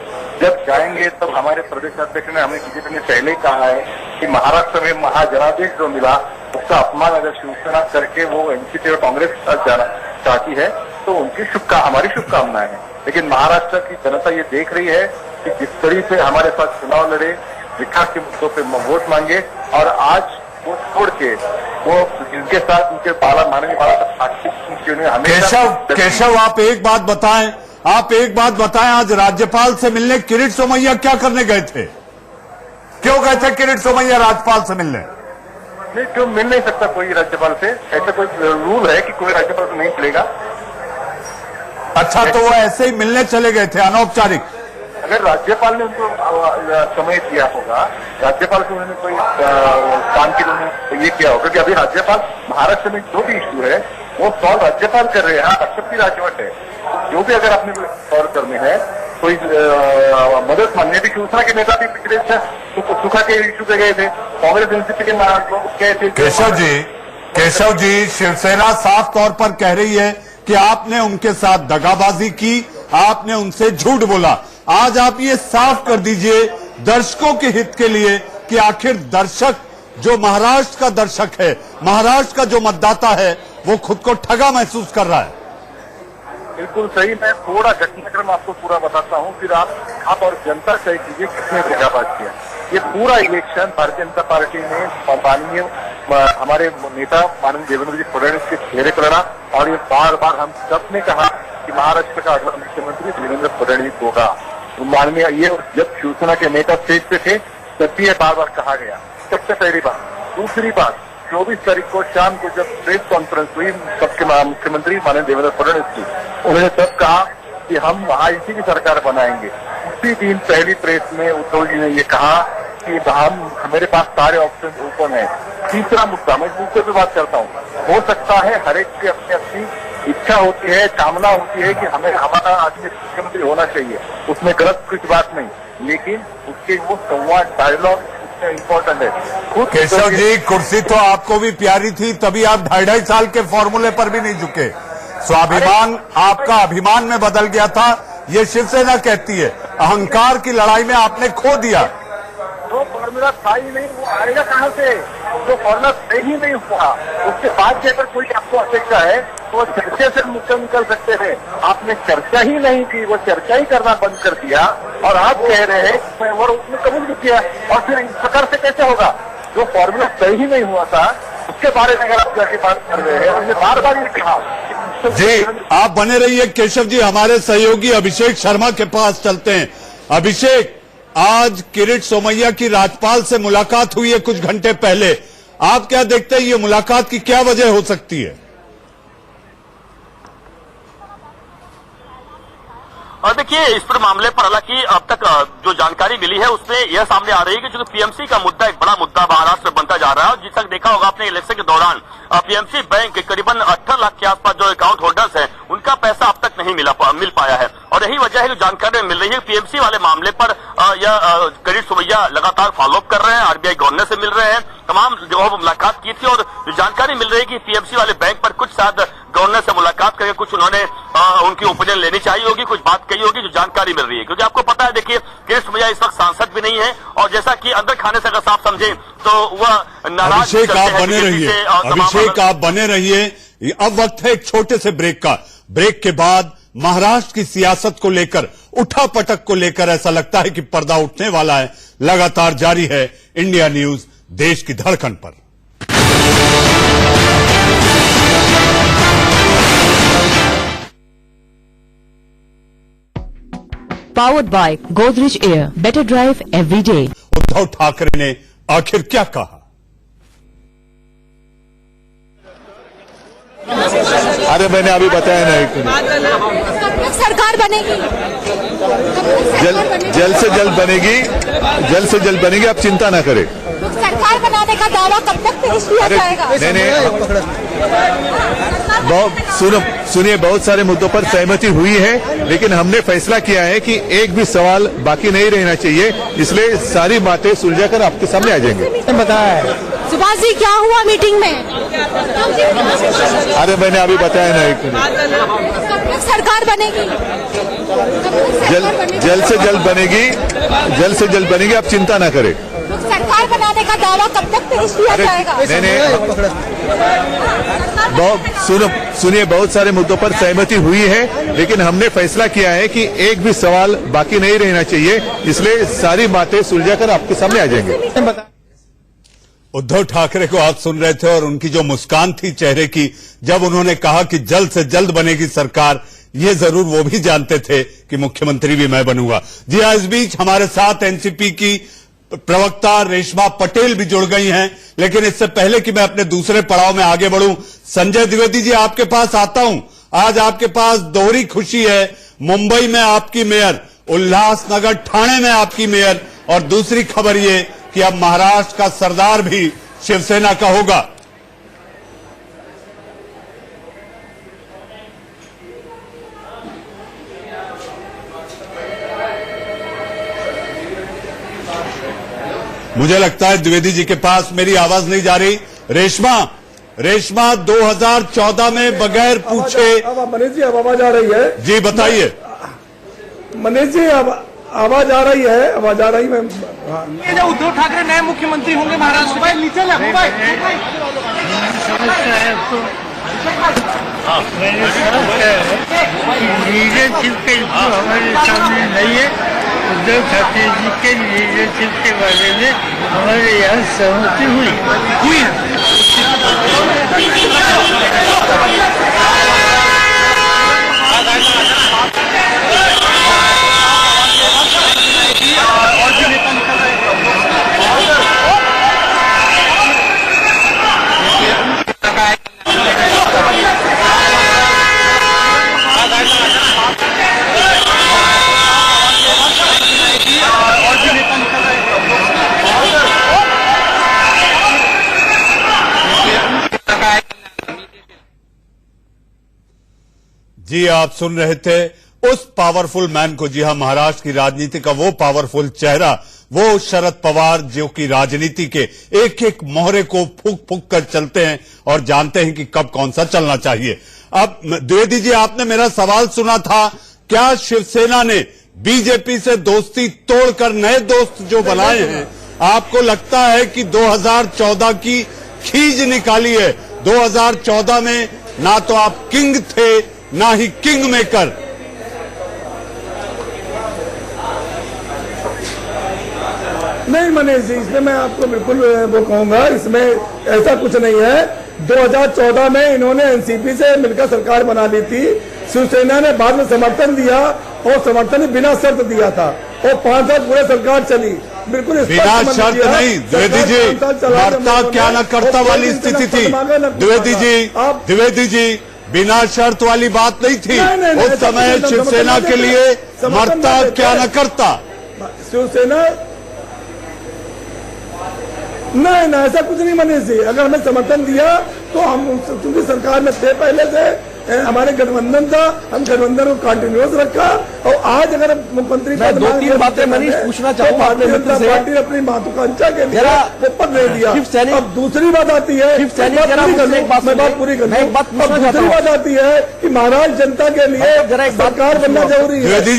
जब जाएंगे तब हमारे प्रदेश अध्यक्ष ने, हमें बीजेपी ने पहले कहा है कि महाराष्ट्र में महाजनादेश जो मिला उसका अपमान अगर शिवसेना करके वो एनसीपी और कांग्रेस के साथ जाना चाहती है तो उनकी हमारी शुभकामनाएं हैं। लेकिन महाराष्ट्र की जनता ये देख रही है कि जिस तरीके से हमारे साथ चुनाव लड़े, विकास के मुद्दों पे वोट मांगे, और आज वो छोड़ के वो इनके साथ उनके माननीय केशव, आप एक बात बताएं, आज राज्यपाल से मिलने किरीट सोमैया क्या करने गए थे? क्यों गए थे किरीट सोमैया राज्यपाल से मिलने? नहीं, क्यों मिल नहीं सकता कोई राज्यपाल से? ऐसा कोई रूल है कि कोई राज्यपाल से नहीं मिलेगा? अच्छा, तो वो ऐसे ही मिलने चले गए थे अनौपचारिक? अगर राज्यपाल ने उनको समय दिया होगा, राज्यपाल से उन्होंने कोई काम के लिए ये किया होगा कि अभी राज्यपाल महाराष्ट्र में जो भी इश्यू है वो सॉल्व राज्यपाल कर रहे हैं। हाँ, राष्ट्रपति राजवट है, जो भी अगर आपने सॉल्व करने हैं, कोई मदद मांगने भी शिवसेना के नेता भी पिछले सुखा के इश्यू पे गए थे, कांग्रेस एनसीपी के गए थे। केशव जी, शिवसेना साफ तौर पर कह रही है कि आपने उनके साथ दगाबाजी की, आपने उनसे झूठ बोला। आज आप ये साफ कर दीजिए दर्शकों के हित के लिए कि आखिर दर्शक, जो महाराष्ट्र का दर्शक है, महाराष्ट्र का जो मतदाता है, वो खुद को ठगा महसूस कर रहा है। बिल्कुल सही। मैं थोड़ा घटनाक्रम आपको पूरा बताता हूँ, फिर आप और जनता तय कीजिए किसने दगाबाज किया। ये पूरा इलेक्शन भारतीय जनता पार्टी ने माननीय हमारे नेता माननीय देवेंद्र जी फडणवीस के चेहरे पर लड़ा, और ये बार बार हम सबने कहा कि महाराष्ट्र का अगला मुख्यमंत्री देवेंद्र फडणवीस होगा। माननीय ये जब शिवसेना के नेता स्टेज पे थे तब भी ये बार बार कहा गया। सबसे पहली बात। दूसरी बात, 24 तारीख को शाम को जब प्रेस कॉन्फ्रेंस हुई सबके मुख्यमंत्री माननीय देवेंद्र फडणवीस की, उन्होंने तब कहा कि हम आईसी की सरकार बनाएंगे। उसी दिन पहली प्रेस में उद्धव जी ने ये कहा कि हमारे पास सारे ऑप्शन ओपन है। तीसरा मुद्दा, मैं दूसरे पे बात करता हूँ, हो सकता है हर एक की अपनी अपनी इच्छा होती है, कामना होती है कि हमें हमारा आदमी मुख्यमंत्री होना चाहिए, उसमें गलत कुछ बात नहीं, लेकिन उसके वो संवाद डायलॉग इम्पोर्टेंट है। केशव जी, कुर्सी तो आपको भी प्यारी थी, तभी आप 2.5 साल के फॉर्मूले पर भी नहीं झुके। स्वाभिमान आपका अभिमान में बदल गया था, ये शिवसेना कहती है। अहंकार की लड़ाई में आपने खो दिया। जो फॉर्मूला था ही नहीं, वो आएगा कहाँ से? जो फॉर्मूला तय ही नहीं हुआ, उसके बाद अगर कोई आपको अपेक्षा है तो चर्चा से मुक्त निकल सकते थे। आपने चर्चा ही नहीं की, वो चर्चा ही करना बंद कर दिया और आप कह रहे हैं और उसने कबूल भी किया। और फिर इस प्रकार से कैसे होगा? जो फॉर्मूला तय ही नहीं हुआ था उसके बारे में अगर आप जाके बात कर रहे हैं, हमने बार बार ये कहा। जी, आप बने रहिए केशव जी। हमारे सहयोगी अभिषेक शर्मा के पास चलते हैं। अभिषेक, आज किरीट सोमैया की राज्यपाल से मुलाकात हुई है कुछ घंटे पहले, आप क्या देखते हैं, ये मुलाकात की क्या वजह हो सकती है? और देखिए, इस पर मामले पर हालांकि अब तक जो जानकारी मिली है उसमें यह सामने आ रही है कि जो पीएमसी का मुद्दा एक बड़ा मुद्दा महाराष्ट्र में बनता जा रहा है। और जिस तक देखा होगा आपने इलेक्शन के दौरान पीएमसी बैंक के करीबन 18 लाख के आसपास जो अकाउंट होल्डर्स हैं उनका पैसा अब तक नहीं मिल पाया है। और यही वजह है जो जानकारी मिल रही है पीएमसी वाले मामले पर यह किरीट सोमैया लगातार फॉलोअप कर रहे हैं, आरबीआई गवर्नर से मिल रहे हैं, तमाम जगहों पर मुलाकात की थी। और जो जानकारी मिल रही है कि पीएमसी वाले बैंक पर कुछ शायद गवर्नर से मुलाकात करके कुछ उन्होंने उनकी ओपिनियन लेनी चाहिए होगी, कुछ बात कही होगी, जो जानकारी मिल रही है। क्योंकि आपको पता है, देखिए किरीट सोमैया इस वक्त सांसद भी नहीं है और जैसा कि अंदर खाने से अगर साफ समझे तो वह नाराज। अभिषेक आप बने रहिए, अभिषेक आप बने रहिए। अब वक्त है एक छोटे से ब्रेक का। ब्रेक के बाद महाराष्ट्र की सियासत को लेकर, उठापटक को लेकर ऐसा लगता है कि पर्दा उठने वाला है। लगातार जारी है इंडिया न्यूज, देश की धड़कन पर। Powered by Godrej Air. Better drive every day. Uddhav Thackeray ने आखिर क्या कहा? अरे मैंने अभी बताया नहीं, सरकार बनेगी, जल्द से जल्द बनेगी, जल्द से जल्द बनेगी, आप चिंता ना करें। सरकार बनाने का दावा कब तक पेश किया जाएगा? सुनिए, बहुत सारे मुद्दों पर सहमति हुई है, लेकिन हमने फैसला किया है कि एक भी सवाल बाकी नहीं रहना चाहिए, इसलिए सारी बातें सुलझाकर आपके सामने आ जाएंगे। बताया है सुभाष जी, क्या हुआ मीटिंग में? अरे मैंने अभी बताया नहीं, कब तक सरकार बनेगी? जल्द से जल्द बनेगी, जल्द से जल्द बनेगी, आप चिंता ना करें। सरकार बनाने का दावा कब तक पेश किया जाएगा? सुनिए, बहुत सारे मुद्दों पर सहमति हुई है, लेकिन हमने फैसला किया है कि एक भी सवाल बाकी नहीं रहना चाहिए, इसलिए सारी बातें सुलझाकर आपके सामने आ जाएंगे। उद्धव ठाकरे को आप सुन रहे थे और उनकी जो मुस्कान थी चेहरे की जब उन्होंने कहा कि जल्द से जल्द बनेगी सरकार, ये जरूर वो भी जानते थे कि मुख्यमंत्री भी मैं बनूंगा। जी हां, इस बीच हमारे साथ एनसीपी की प्रवक्ता रेशमा पटेल भी जुड़ गई हैं, लेकिन इससे पहले कि मैं अपने दूसरे पड़ाव में आगे बढ़ूं, संजय द्विवेदी जी आपके पास आता हूं। आज आपके पास दोहरी खुशी है, मुंबई में आपकी मेयर, उल्लासनगर ठाणे में आपकी मेयर, और दूसरी खबर ये कि अब महाराष्ट्र का सरदार भी शिवसेना का होगा। मुझे लगता है द्विवेदी जी के पास मेरी आवाज नहीं जा रही। रेशमा 2014 में बगैर पूछे। मनीष जी, अब आवाज आ रही है? जी बताइए मनीष जी, अब आवाज आ रही है? आवाज आ रही है। ये जो उद्धव ठाकरे नए मुख्यमंत्री होंगे महाराष्ट्र में, नीचे लीडरशिप के इशू हमारे सामने नहीं है। उद्धव ठाकरे जी के लीडरशिप के बारे में हमारे यहाँ सहमति हुई। जी आप सुन रहे थे उस पावरफुल मैन को। जी हां, महाराष्ट्र की राजनीति का वो पावरफुल चेहरा, वो शरद पवार जो कि राजनीति के एक एक मोहरे को फूक फूक कर चलते हैं और जानते हैं कि कब कौन सा चलना चाहिए। अब द्विवेदी जी, आपने मेरा सवाल सुना था, क्या शिवसेना ने बीजेपी से दोस्ती तोड़कर नए दोस्त जो बनाए हैं, आपको लगता है कि 2014 की खीज निकाली है? 2014 में ना तो आप किंग थे ना ही किंग मेकर। नहीं मनीष जी, इसमें मैं आपको बिल्कुल वो कहूंगा, इसमें ऐसा कुछ नहीं है। 2014 में इन्होंने एनसीपी से मिलकर सरकार बना ली थी। शिवसेना ने बाद में समर्थन दिया और समर्थन बिना शर्त दिया था और 5 साल पूरे सरकार चली। बिल्कुल बिना शर्त नहीं द्विवेदी जी, करता क्या न करता वाली स्थिति थी। द्विवेदी जी, बिना शर्त वाली बात नहीं थी। उस समय शिवसेना के लिए मरता क्या न करता। शिवसेना नहीं, ऐसा कुछ नहीं मनीष जी। अगर हमें समर्थन दिया तो हम, क्योंकि सरकार में थे पहले से, हमारे गठबंधन था, हम गठबंधन को कंटिन्यूस रखा। और आज अगर मुख्यमंत्री मैं 2-3 बातें मनीष पूछना चाहूंगा भारतीय जनता पार्टी अपनी महत्वाकांक्षा के लिए पद नहीं दिया। अब दूसरी बात आती है, मैं बात पूरी कर लूं। दूसरी बात आती है कि महाराष्ट्र जनता के लिए सरकार बनना जरूरी है। द्विवेदी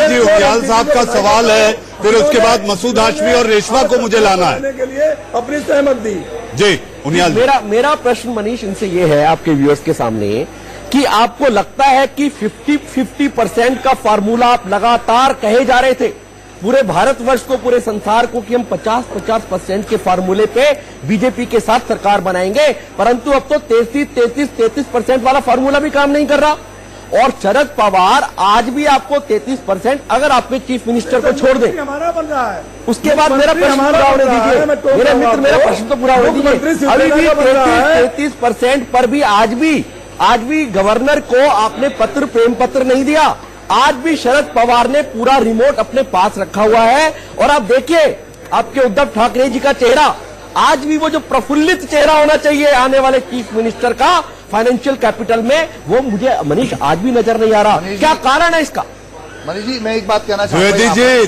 जी, उग्याल साहब का सवाल है, फिर उसके बाद मसूद हाशमी और रेशमा को मुझे लाना है के लिए अपनी सहमत दी। जी उनियाल, मेरा प्रश्न मनीष इनसे ये है आपके व्यूअर्स के सामने कि आपको लगता है कि 50% का फार्मूला आप लगातार कहे जा रहे थे पूरे भारतवर्ष को, पूरे संसार को, कि हम 50% के फार्मूले पे बीजेपी के साथ सरकार बनाएंगे, परंतु अब तो 33% वाला फार्मूला भी काम नहीं कर रहा। और शरद पवार आज भी आपको 33%, अगर आपके चीफ मिनिस्टर को छोड़ दें, हमारा बन रहा है। उसके बाद मेरा प्रश्न पूरा होने दीजिए, मेरे मित्र, मेरा प्रश्न तो पूरा होने दीजिए। अभी भी 33% पर भी आज भी गवर्नर को आपने प्रेम पत्र नहीं दिया। आज भी शरद पवार ने पूरा रिमोट अपने पास रखा हुआ है। और आप देखिए आपके उद्धव ठाकरे जी का चेहरा, आज भी वो जो प्रफुल्लित चेहरा होना चाहिए आने वाले चीफ मिनिस्टर का फाइनेंशियल कैपिटल में, वो मुझे मनीष आज भी नजर नहीं आ रहा। क्या कारण है इसका? मनीष जी, मैं एक बात कहना चाहता हूं।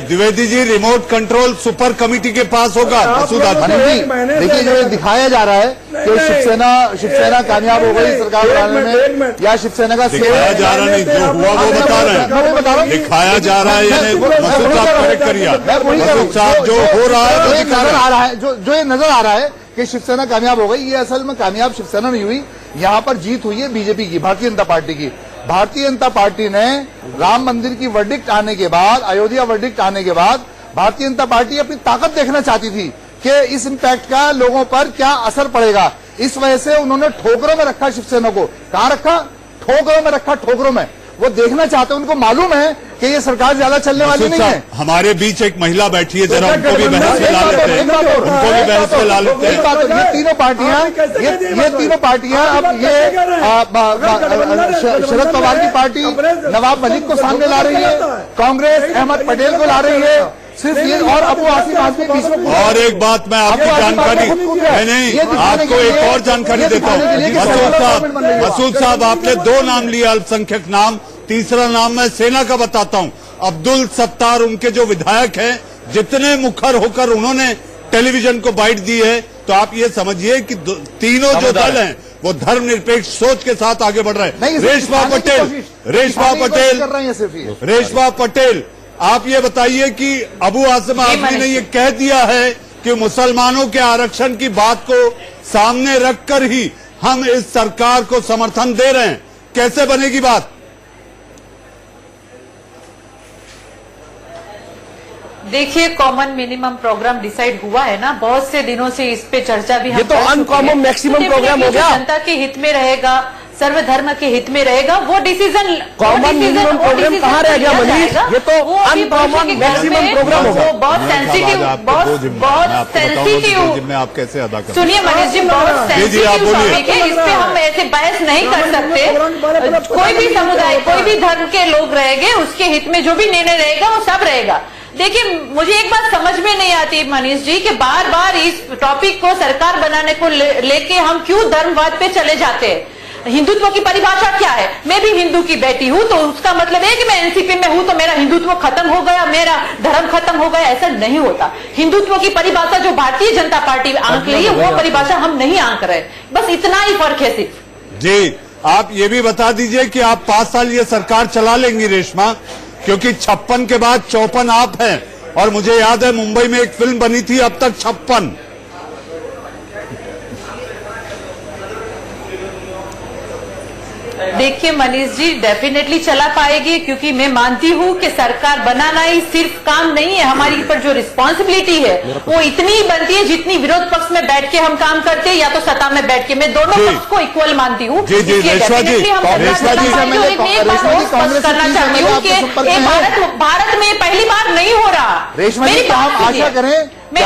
Dwivedi ji, remote control super committee के पास होगा। देखिए, जो दिखाया जा रहा है कि शिवसेना कामयाब हो गई सरकार बनाने में, या शिवसेना का दिखाया जा रहा नहीं, जो हुआ वो बता रहे हैं। दिखाया जा रहा है, मसूद साहब करेक्ट करिए। मसूद साहब, जो हो रहा है वो नजर आ रहा है, जो ये नजर आ रहा है कि शिवसेना कामयाब हो गई, ये असल में कामयाब शिवसेना नहीं हुई। यहाँ पर जीत हुई है बीजेपी की, भारतीय जनता पार्टी की। भारतीय जनता पार्टी ने राम मंदिर की वर्डिक्ट आने के बाद, अयोध्या वर्डिक्ट आने के बाद, भारतीय जनता पार्टी अपनी ताकत देखना चाहती थी कि इस इंपैक्ट का लोगों पर क्या असर पड़ेगा। इस वजह से उन्होंने ठोकरों में रखा शिवसेना को। कहां रखा? ठोकरों में रखा, ठोकरों में। वो देखना चाहते हैं, उनको मालूम है कि ये सरकार ज्यादा चलने वाली नहीं है। हमारे बीच एक महिला बैठी है, जरा उनको भी बहस में ला लेते हैं, उनको भी बहस में ला लेते हैं। ये तीनों पार्टियां अब ये शरद पवार की पार्टी नवाब मलिक को सामने ला रही है, कांग्रेस अहमद पटेल को ला रही है, सिर्फ ये और अबू आसिम आजमी बीच में। और एक बात मैं आपकी जानकारी, नहीं आपको एक और जानकारी देता हूँ। मसूद साहब, आपने 2 नाम लिए, अल्पसंख्यक नाम, तीसरा नाम मैं सेना का बताता हूँ। अब्दुल सत्तार उनके जो विधायक हैं, जितने मुखर होकर उन्होंने टेलीविजन को बाइट दी है, तो आप ये समझिए कि तीनों जो दल हैं वो धर्मनिरपेक्ष सोच के साथ आगे बढ़ रहे हैं। रेशमा पटेल, आप ये बताइए कि अबू आसिम आजमी ने ये कह दिया है कि मुसलमानों के आरक्षण की बात को सामने रखकर ही हम इस सरकार को समर्थन दे रहे हैं। कैसे बनेगी बात? देखिए, कॉमन मिनिमम प्रोग्राम डिसाइड हुआ है ना, बहुत से दिनों से इस पे चर्चा भी ये तो अनकॉमन मैक्सिमम प्रोग्राम हो गया। जनता के हित में रहेगा, सर्वधर्म के हित में रहेगा, वो डिसीजन कॉमन मिनिमम प्रोग्राम कहाँ रह गया मनीष? ये तो अनकॉमन मैक्सिमम प्रोग्राम होगा। बहुत सेंसिटिव, बहुत सेंसिटिव। मैं आप कैसे अदा करें? सुनिए मनीष जी, बहुत सेंसिटिव टॉपिक है, इस पे हम ऐसे बहस नहीं कर सकते। कोई भी समुदाय, कोई भी धर्म के लोग रहेंगे, उसके हित में जो भी निर्णय रहेगा वो सब रहेगा। देखिए, मुझे एक बात समझ में नहीं आती मनीष जी कि बार बार इस टॉपिक को सरकार बनाने को लेके हम क्यों धर्मवाद पे चले जाते हैं। हिंदुत्व की परिभाषा क्या है? मैं भी हिंदू की बेटी हूं, तो उसका मतलब है कि मैं एनसीपी में हूं तो मेरा हिंदुत्व खत्म हो गया, मेरा धर्म खत्म हो गया? ऐसा नहीं होता। हिंदुत्व की परिभाषा जो भारतीय जनता पार्टी आंक रही है वो परिभाषा हम नहीं आंक रहे, बस इतना ही फर्क है सिर्फ। जी, आप ये भी बता दीजिए कि आप 5 साल ये सरकार चला लेंगी रेशमा, क्योंकि 56 के बाद 54 आप हैं, और मुझे याद है मुंबई में एक फिल्म बनी थी अब तक 56। देखिए मनीष जी, डेफिनेटली चला पाएगी, क्योंकि मैं मानती हूँ कि सरकार बनाना ही सिर्फ काम नहीं है, हमारी ऊपर जो रिस्पॉन्सिबिलिटी है वो इतनी ही बनती है जितनी विरोध पक्ष में बैठ के हम काम करते हैं या तो सत्ता में बैठ के। मैं दोनों पक्ष को इक्वल मानती हूँ। करना चाहती हूँ कि भारत में पहली बार नहीं हो रहा। मेरी आशा करें, मेरी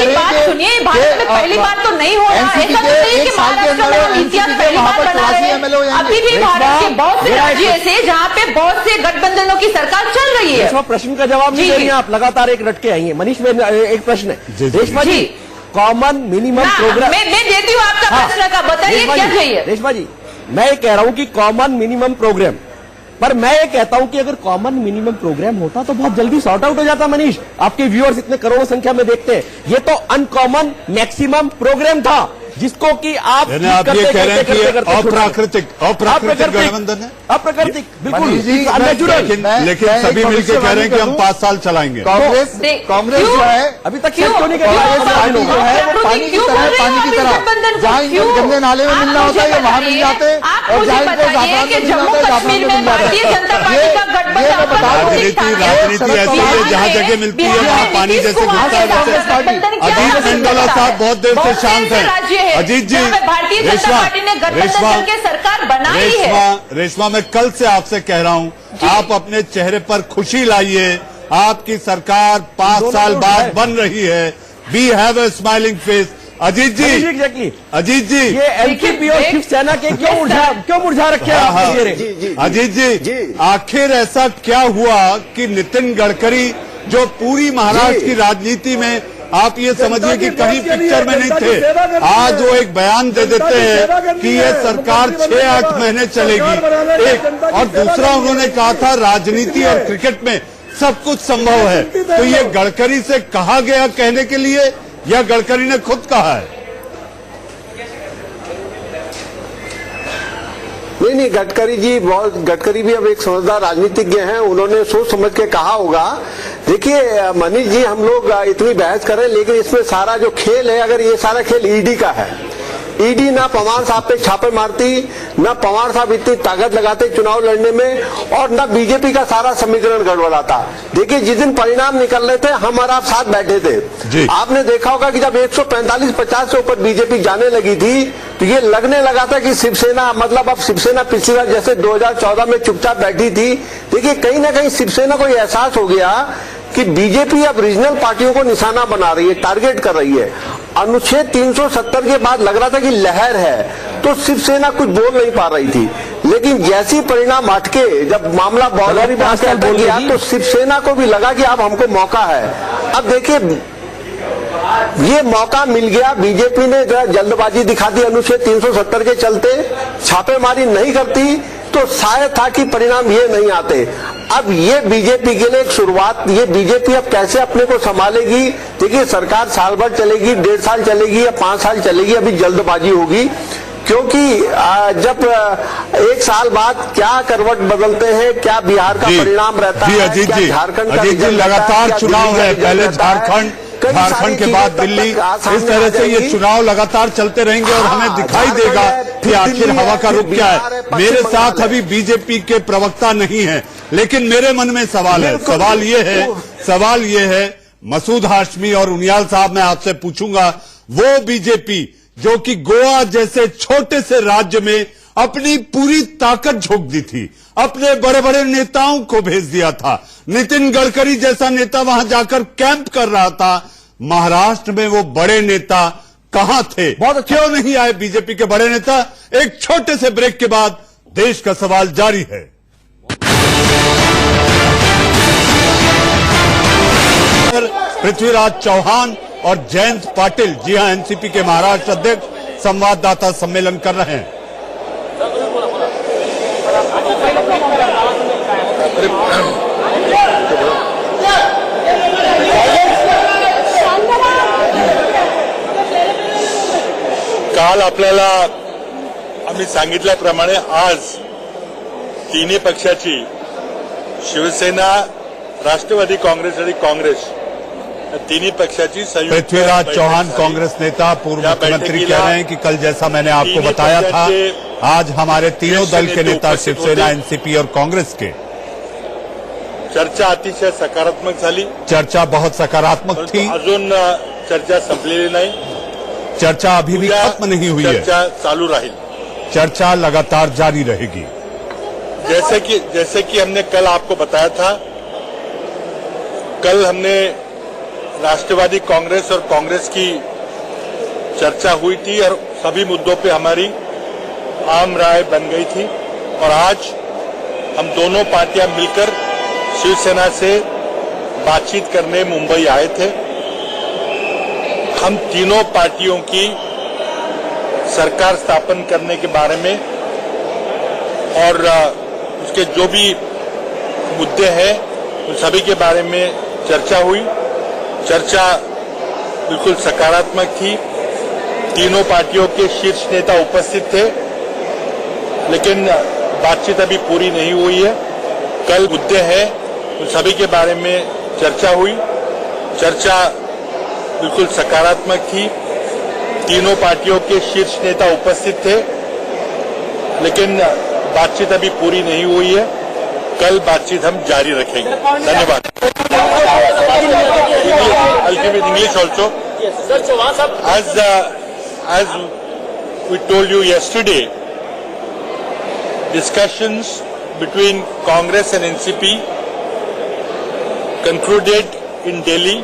बात सुनिए, भारत में पहली बार तो नहीं हो रहा। ऐसा तो नहीं कि महाराष्ट्र में हम इतिहास पहली बार बना रहे हैं। अभी भी भारत के बहुत से राज्य ऐसे जहाँ पे बहुत से गठबंधनों की सरकार चल रही है। प्रश्न का जवाब नहीं दे रही हैं आप, लगातार एक रटके आई हैं। मनीष में एक प्रश्न है, रेशमा जी, कॉमन मिनिमम प्रोग्राम। मैं देती हूँ आपका प्रश्न का, बताइए क्या चाहिए? रेशमा जी, मैं ये कह रहा हूँ कि कॉमन मिनिमम प्रोग्राम, पर मैं ये कहता हूं कि अगर कॉमन मिनिमम प्रोग्राम होता तो बहुत जल्दी सॉर्ट आउट हो जाता। मनीष, आपके व्यूअर्स इतने करोड़ों संख्या में देखते हैं, ये तो अनकॉमन मैक्सिमम प्रोग्राम था जिसको कि आप ये कह रहे हैं कि अप्राकृतिक गठबंधन है, अप्राकृतिक, बिल्कुल लेकिन सभी मिलकर कह रहे हैं कि हम 5 साल चलाएंगे। कांग्रेस जो है अभी तक क्यों नहीं कर रहा है? जो है वो पानी की तरह जहाँ गंदे नाले में मिलना होता है वहां मिल जाते हैं, और जहाँ इनको राजनीति ऐसी है जहाँ जगह मिलती है वहाँ पानी जैसे घुसता है। अजीत मेंडोला साहब बहुत देर से शांत है। अजीत जी, भारतीय जनता पार्टी ने गठबंधन के सरकार बनाई है। रेशमा, मैं कल से आपसे कह रहा हूँ, आप अपने चेहरे पर खुशी लाइए, आपकी सरकार 5 साल बाद बन रही है। We have a smiling face. Ajit ji, ये एनसीपी और शिवसेना के क्यों मुरझा रखे हैं? अजीत जी, आखिर ऐसा क्या हुआ कि नितिन गडकरी जो पूरी महाराष्ट्र की राजनीति में आप ये समझिए कि कहीं पिक्चर में नहीं थे, आज वो एक बयान दे देते हैं कि ये सरकार 6-8 महीने चलेगी। एक और दूसरा, उन्होंने कहा था राजनीति और क्रिकेट में सब कुछ संभव है। तो ये गडकरी से कहा गया कहने के लिए या गडकरी ने खुद कहा है? नहीं, गडकरी भी अब एक समझदार राजनीतिज्ञ हैं, उन्होंने सोच समझ के कहा होगा। देखिए मनीष जी, हम लोग इतनी बहस करें, लेकिन इसमें सारा जो खेल है, अगर ये सारा खेल ईडी का है, ईडी ना पवार साहब पे छापे मारती, ना पवार साहब इतनी ताकत लगाते चुनाव लड़ने में, और ना बीजेपी का सारा समीकरण गड़बड़ाता। देखिए जिस दिन परिणाम निकल रहे थे, हम और आप साथ बैठे थे, आपने देखा होगा कि जब 145-50 से ऊपर बीजेपी जाने लगी थी तो ये लगने लगा था कि शिवसेना, मतलब अब शिवसेना पिछली बार जैसे 2014 में चुपचाप बैठी थी। देखिए कहीं ना कहीं शिवसेना को एहसास हो गया कि बीजेपी अब रीजनल पार्टियों को निशाना बना रही है, टारगेट कर रही है। अनुच्छेद 370 के बाद लग रहा था कि लहर है, तो शिवसेना कुछ बोल नहीं पा रही थी। लेकिन जैसी परिणाम हटके, जब मामला बाउंड्री पे अटक गया, तो शिवसेना को भी लगा कि अब हमको मौका है। अब देखिए ये मौका मिल गया, बीजेपी ने जल्दबाजी दिखा दी, अनुच्छेद 370 के चलते छापेमारी नहीं करती तो शायद था कि परिणाम ये नहीं आते। अब ये बीजेपी के लिए एक शुरुआत, ये बीजेपी अब कैसे अपने को संभालेगी? देखिए सरकार साल भर चलेगी, 1.5 साल चलेगी या 5 साल चलेगी, अभी जल्दबाजी होगी, क्योंकि जब 1 साल बाद क्या करवट बदलते हैं, क्या बिहार का परिणाम रहता है, क्या झारखंड का लगातार चुनाव है, पहले झारखंड के बाद दिल्ली, इस तरह से ये चुनाव लगातार चलते रहेंगे और हमें दिखाई देगा कि आखिर हवा का रुख क्या है। मेरे साथ अभी बीजेपी के प्रवक्ता नहीं है, लेकिन मेरे मन में सवाल है। सवाल ये है मसूद हाशमी और उनियाल साहब, मैं आपसे पूछूंगा, वो बीजेपी जो कि गोवा जैसे छोटे से राज्य में अपनी पूरी ताकत झोंक दी थी, अपने बड़े बड़े नेताओं को भेज दिया था, नितिन गडकरी जैसा नेता वहां जाकर कैंप कर रहा था, महाराष्ट्र में वो बड़े नेता कहां थे? क्यों नहीं आए बीजेपी के बड़े नेता? एक छोटे से ब्रेक के बाद देश का सवाल जारी है। पृथ्वीराज चौहान और जयंत पाटिल, जी हां, एनसीपी के महाराष्ट्र अध्यक्ष संवाददाता सम्मेलन कर रहे हैं। काल आपल्याला आम्ही सांगितल्याप्रमाणे आज तिन्ही पक्षाची शिवसेना, राष्ट्रवादी कांग्रेस आणि कांग्रेस तिन्ही पक्षाची संयुक्त पृथ्वीराज चौहान कांग्रेस नेता पूर्व मुख्यमंत्री कह रहे हैं कि कल जैसा मैंने आपको बताया था, आज हमारे तीनों दल के नेता शिवसेना, एनसीपी और कांग्रेस के चर्चा अतिशय सकारात्मक झाली। चर्चा बहुत सकारात्मक थी। अजून चर्चा संपलेली नाही, चर्चा अभी भी खत्म नहीं हुई है, चर्चा चालू राहील, चर्चा लगातार जारी रहेगी। जैसे कि हमने कल आपको बताया था, कल हमने राष्ट्रवादी कांग्रेस और कांग्रेस की चर्चा हुई थी और सभी मुद्दों पे हमारी आम राय बन गई थी और आज हम दोनों पार्टियां मिलकर शिवसेना से बातचीत करने मुंबई आए थे। हम तीनों पार्टियों की सरकार स्थापन करने के बारे में और उसके जो भी मुद्दे हैं उन सभी के बारे में चर्चा हुई। चर्चा बिल्कुल सकारात्मक थी। तीनों पार्टियों के शीर्ष नेता उपस्थित थे, लेकिन बातचीत अभी पूरी नहीं हुई है। कल मुद्दे हैं उन सभी के बारे में चर्चा हुई। चर्चा बिल्कुल सकारात्मक थी। तीनों पार्टियों के शीर्ष नेता उपस्थित थे, लेकिन बातचीत अभी पूरी नहीं हुई है। कल बातचीत हम जारी रखेंगे। धन्यवाद। I'll give it in English also. As we told you yesterday, discussions between Congress and NCP concluded in Delhi.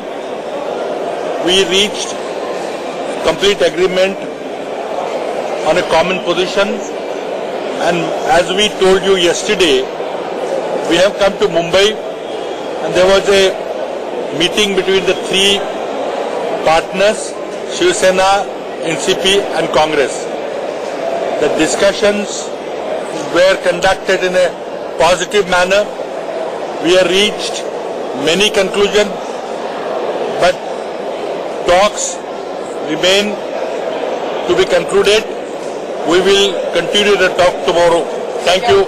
We reached complete agreement on a common position, and as we told you yesterday, we have come to Mumbai and there was a meeting between the three partners, Shiv Sena, NCP and Congress. The discussions were conducted in a positive manner. We have reached many conclusions, but talks remain to be concluded. We will continue the talk tomorrow. Thank you.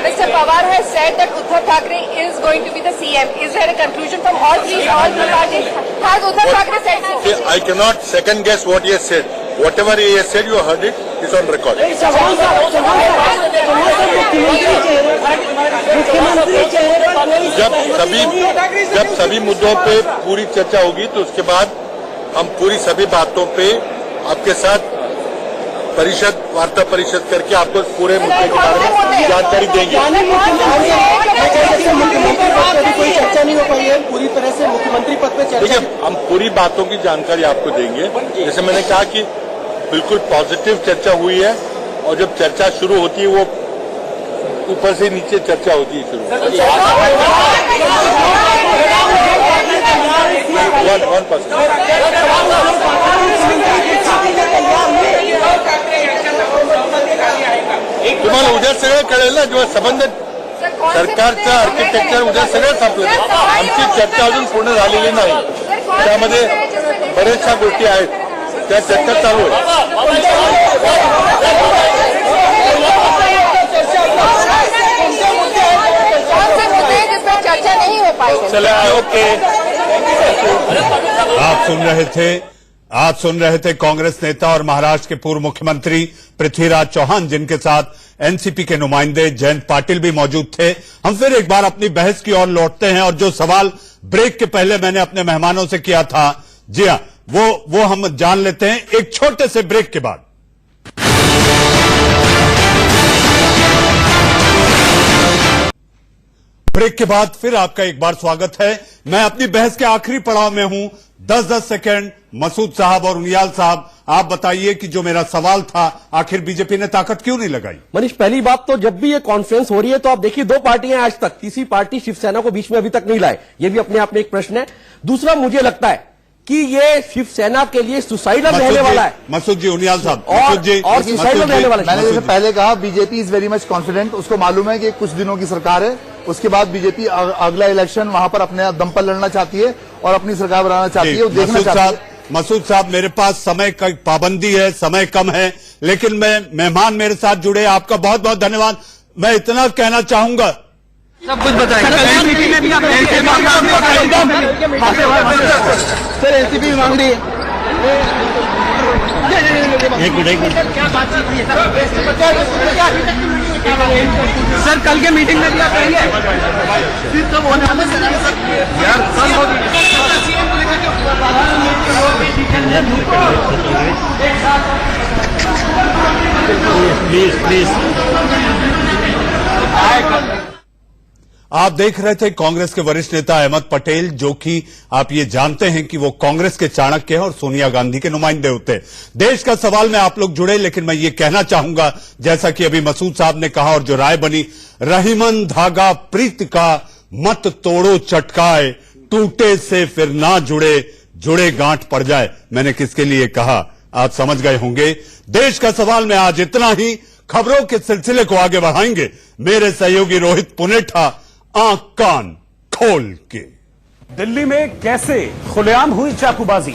Mr. Pawar has said that Uddhav Thackeray is going to be the CM. Is there a conclusion from all three parties? Has Uddhav Thackeray said so? I cannot second guess what he has said. Whatever he has said, you heard it. It's on record. जब सभी मुद्दों पे पूरी चर्चा होगी तो उसके बाद हम पूरी सभी बातों पे आपके साथ वार्ता परिषद करके आपको पूरे मुद्दे के बारे में जानकारी देंगे। कोई चर्चा नहीं हो पाई है पूरी तरह से मुख्यमंत्री पद पे चर्चा। देखिए, हम पूरी बातों की जानकारी आपको देंगे। जैसे मैंने कहा कि बिल्कुल पॉजिटिव चर्चा हुई है और जब चर्चा शुरू होती है वो ऊपर से नीचे चर्चा होती है शुरू। तुम्हाला उद्या सगळं कळेल ना, जेव्हा संबंध सरकारचं आर्किटेक्चर उद्या सगळं संपलं। आमची चर्चा अजून पूर्ण झालेली नाही, त्यामध्ये बऱ्याचशा गोष्टी आहेत, त्या चर्चा चालू आहे। चर्चा नहीं हो पाई। चला, ओके। आप सुन रहे थे कांग्रेस नेता और महाराष्ट्र के पूर्व मुख्यमंत्री पृथ्वीराज चौहान, जिनके साथ एनसीपी के नुमाइंदे जयंत पाटिल भी मौजूद थे। हम फिर एक बार अपनी बहस की ओर लौटते हैं और जो सवाल ब्रेक के पहले मैंने अपने मेहमानों से किया था, जी हां, वो हम जान लेते हैं एक छोटे से ब्रेक के बाद। ब्रेक के बाद फिर आपका एक बार स्वागत है। मैं अपनी बहस के आखिरी पड़ाव में हूं। 10-10 सेकंड मसूद साहब और उनियाल साहब, आप बताइए कि जो मेरा सवाल था, आखिर बीजेपी ने ताकत क्यों नहीं लगाई? मनीष, पहली बात तो जब भी ये कॉन्फ्रेंस हो रही है तो आप देखिए 2 पार्टियां आज तक, तीसरी पार्टी शिवसेना को बीच में अभी तक नहीं लाए, ये भी अपने आप में एक प्रश्न है। दूसरा, मुझे लगता है कि ये शिवसेना के लिए सुसाइडल रहने वाला है। मसूद जी, उनियाल साहब, और सुसाइडल रहने वाला है। मैंने जैसे पहले कहा, BJP is very much confident. उसको मालूम है कि कुछ दिनों की सरकार है, उसके बाद बीजेपी अगला इलेक्शन वहां पर अपने दम पर लड़ना चाहती है और अपनी सरकार बनाना चाहती है, देखना चाहती है। मसूद साहब, मेरे पास समय का पाबंदी है, समय कम है, लेकिन मेहमान मेरे साथ जुड़े, आपका बहुत बहुत धन्यवाद। मैं इतना कहना चाहूंगा, सब कुछ बताएंगे। सर एनसीपी मांग रही है। एक मिनट क्या बातचीत हुई सर? कल के मीटिंग में भी आप कहेंगे प्लीज प्लीज। आप देख रहे थे कांग्रेस के वरिष्ठ नेता अहमद पटेल, जो कि आप ये जानते हैं कि वो कांग्रेस के चाणक्य हैं और सोनिया गांधी के नुमाइंदे होते हैं। देश का सवाल में आप लोग जुड़े, लेकिन मैं ये कहना चाहूंगा, जैसा कि अभी मसूद साहब ने कहा और जो राय बनी, रहीमन धागा प्रीत का मत तोड़ो चटकाए, टूटे से फिर ना जुड़े, जुड़े गांठ पड़ जाए। मैंने किसके लिए कहा आप समझ गए होंगे। देश का सवाल में आज इतना ही। खबरों के सिलसिले को आगे बढ़ाएंगे मेरे सहयोगी रोहित पुनेठा, आंख कान खोल के। दिल्ली में कैसे खुलेआम हुई चाकूबाजी?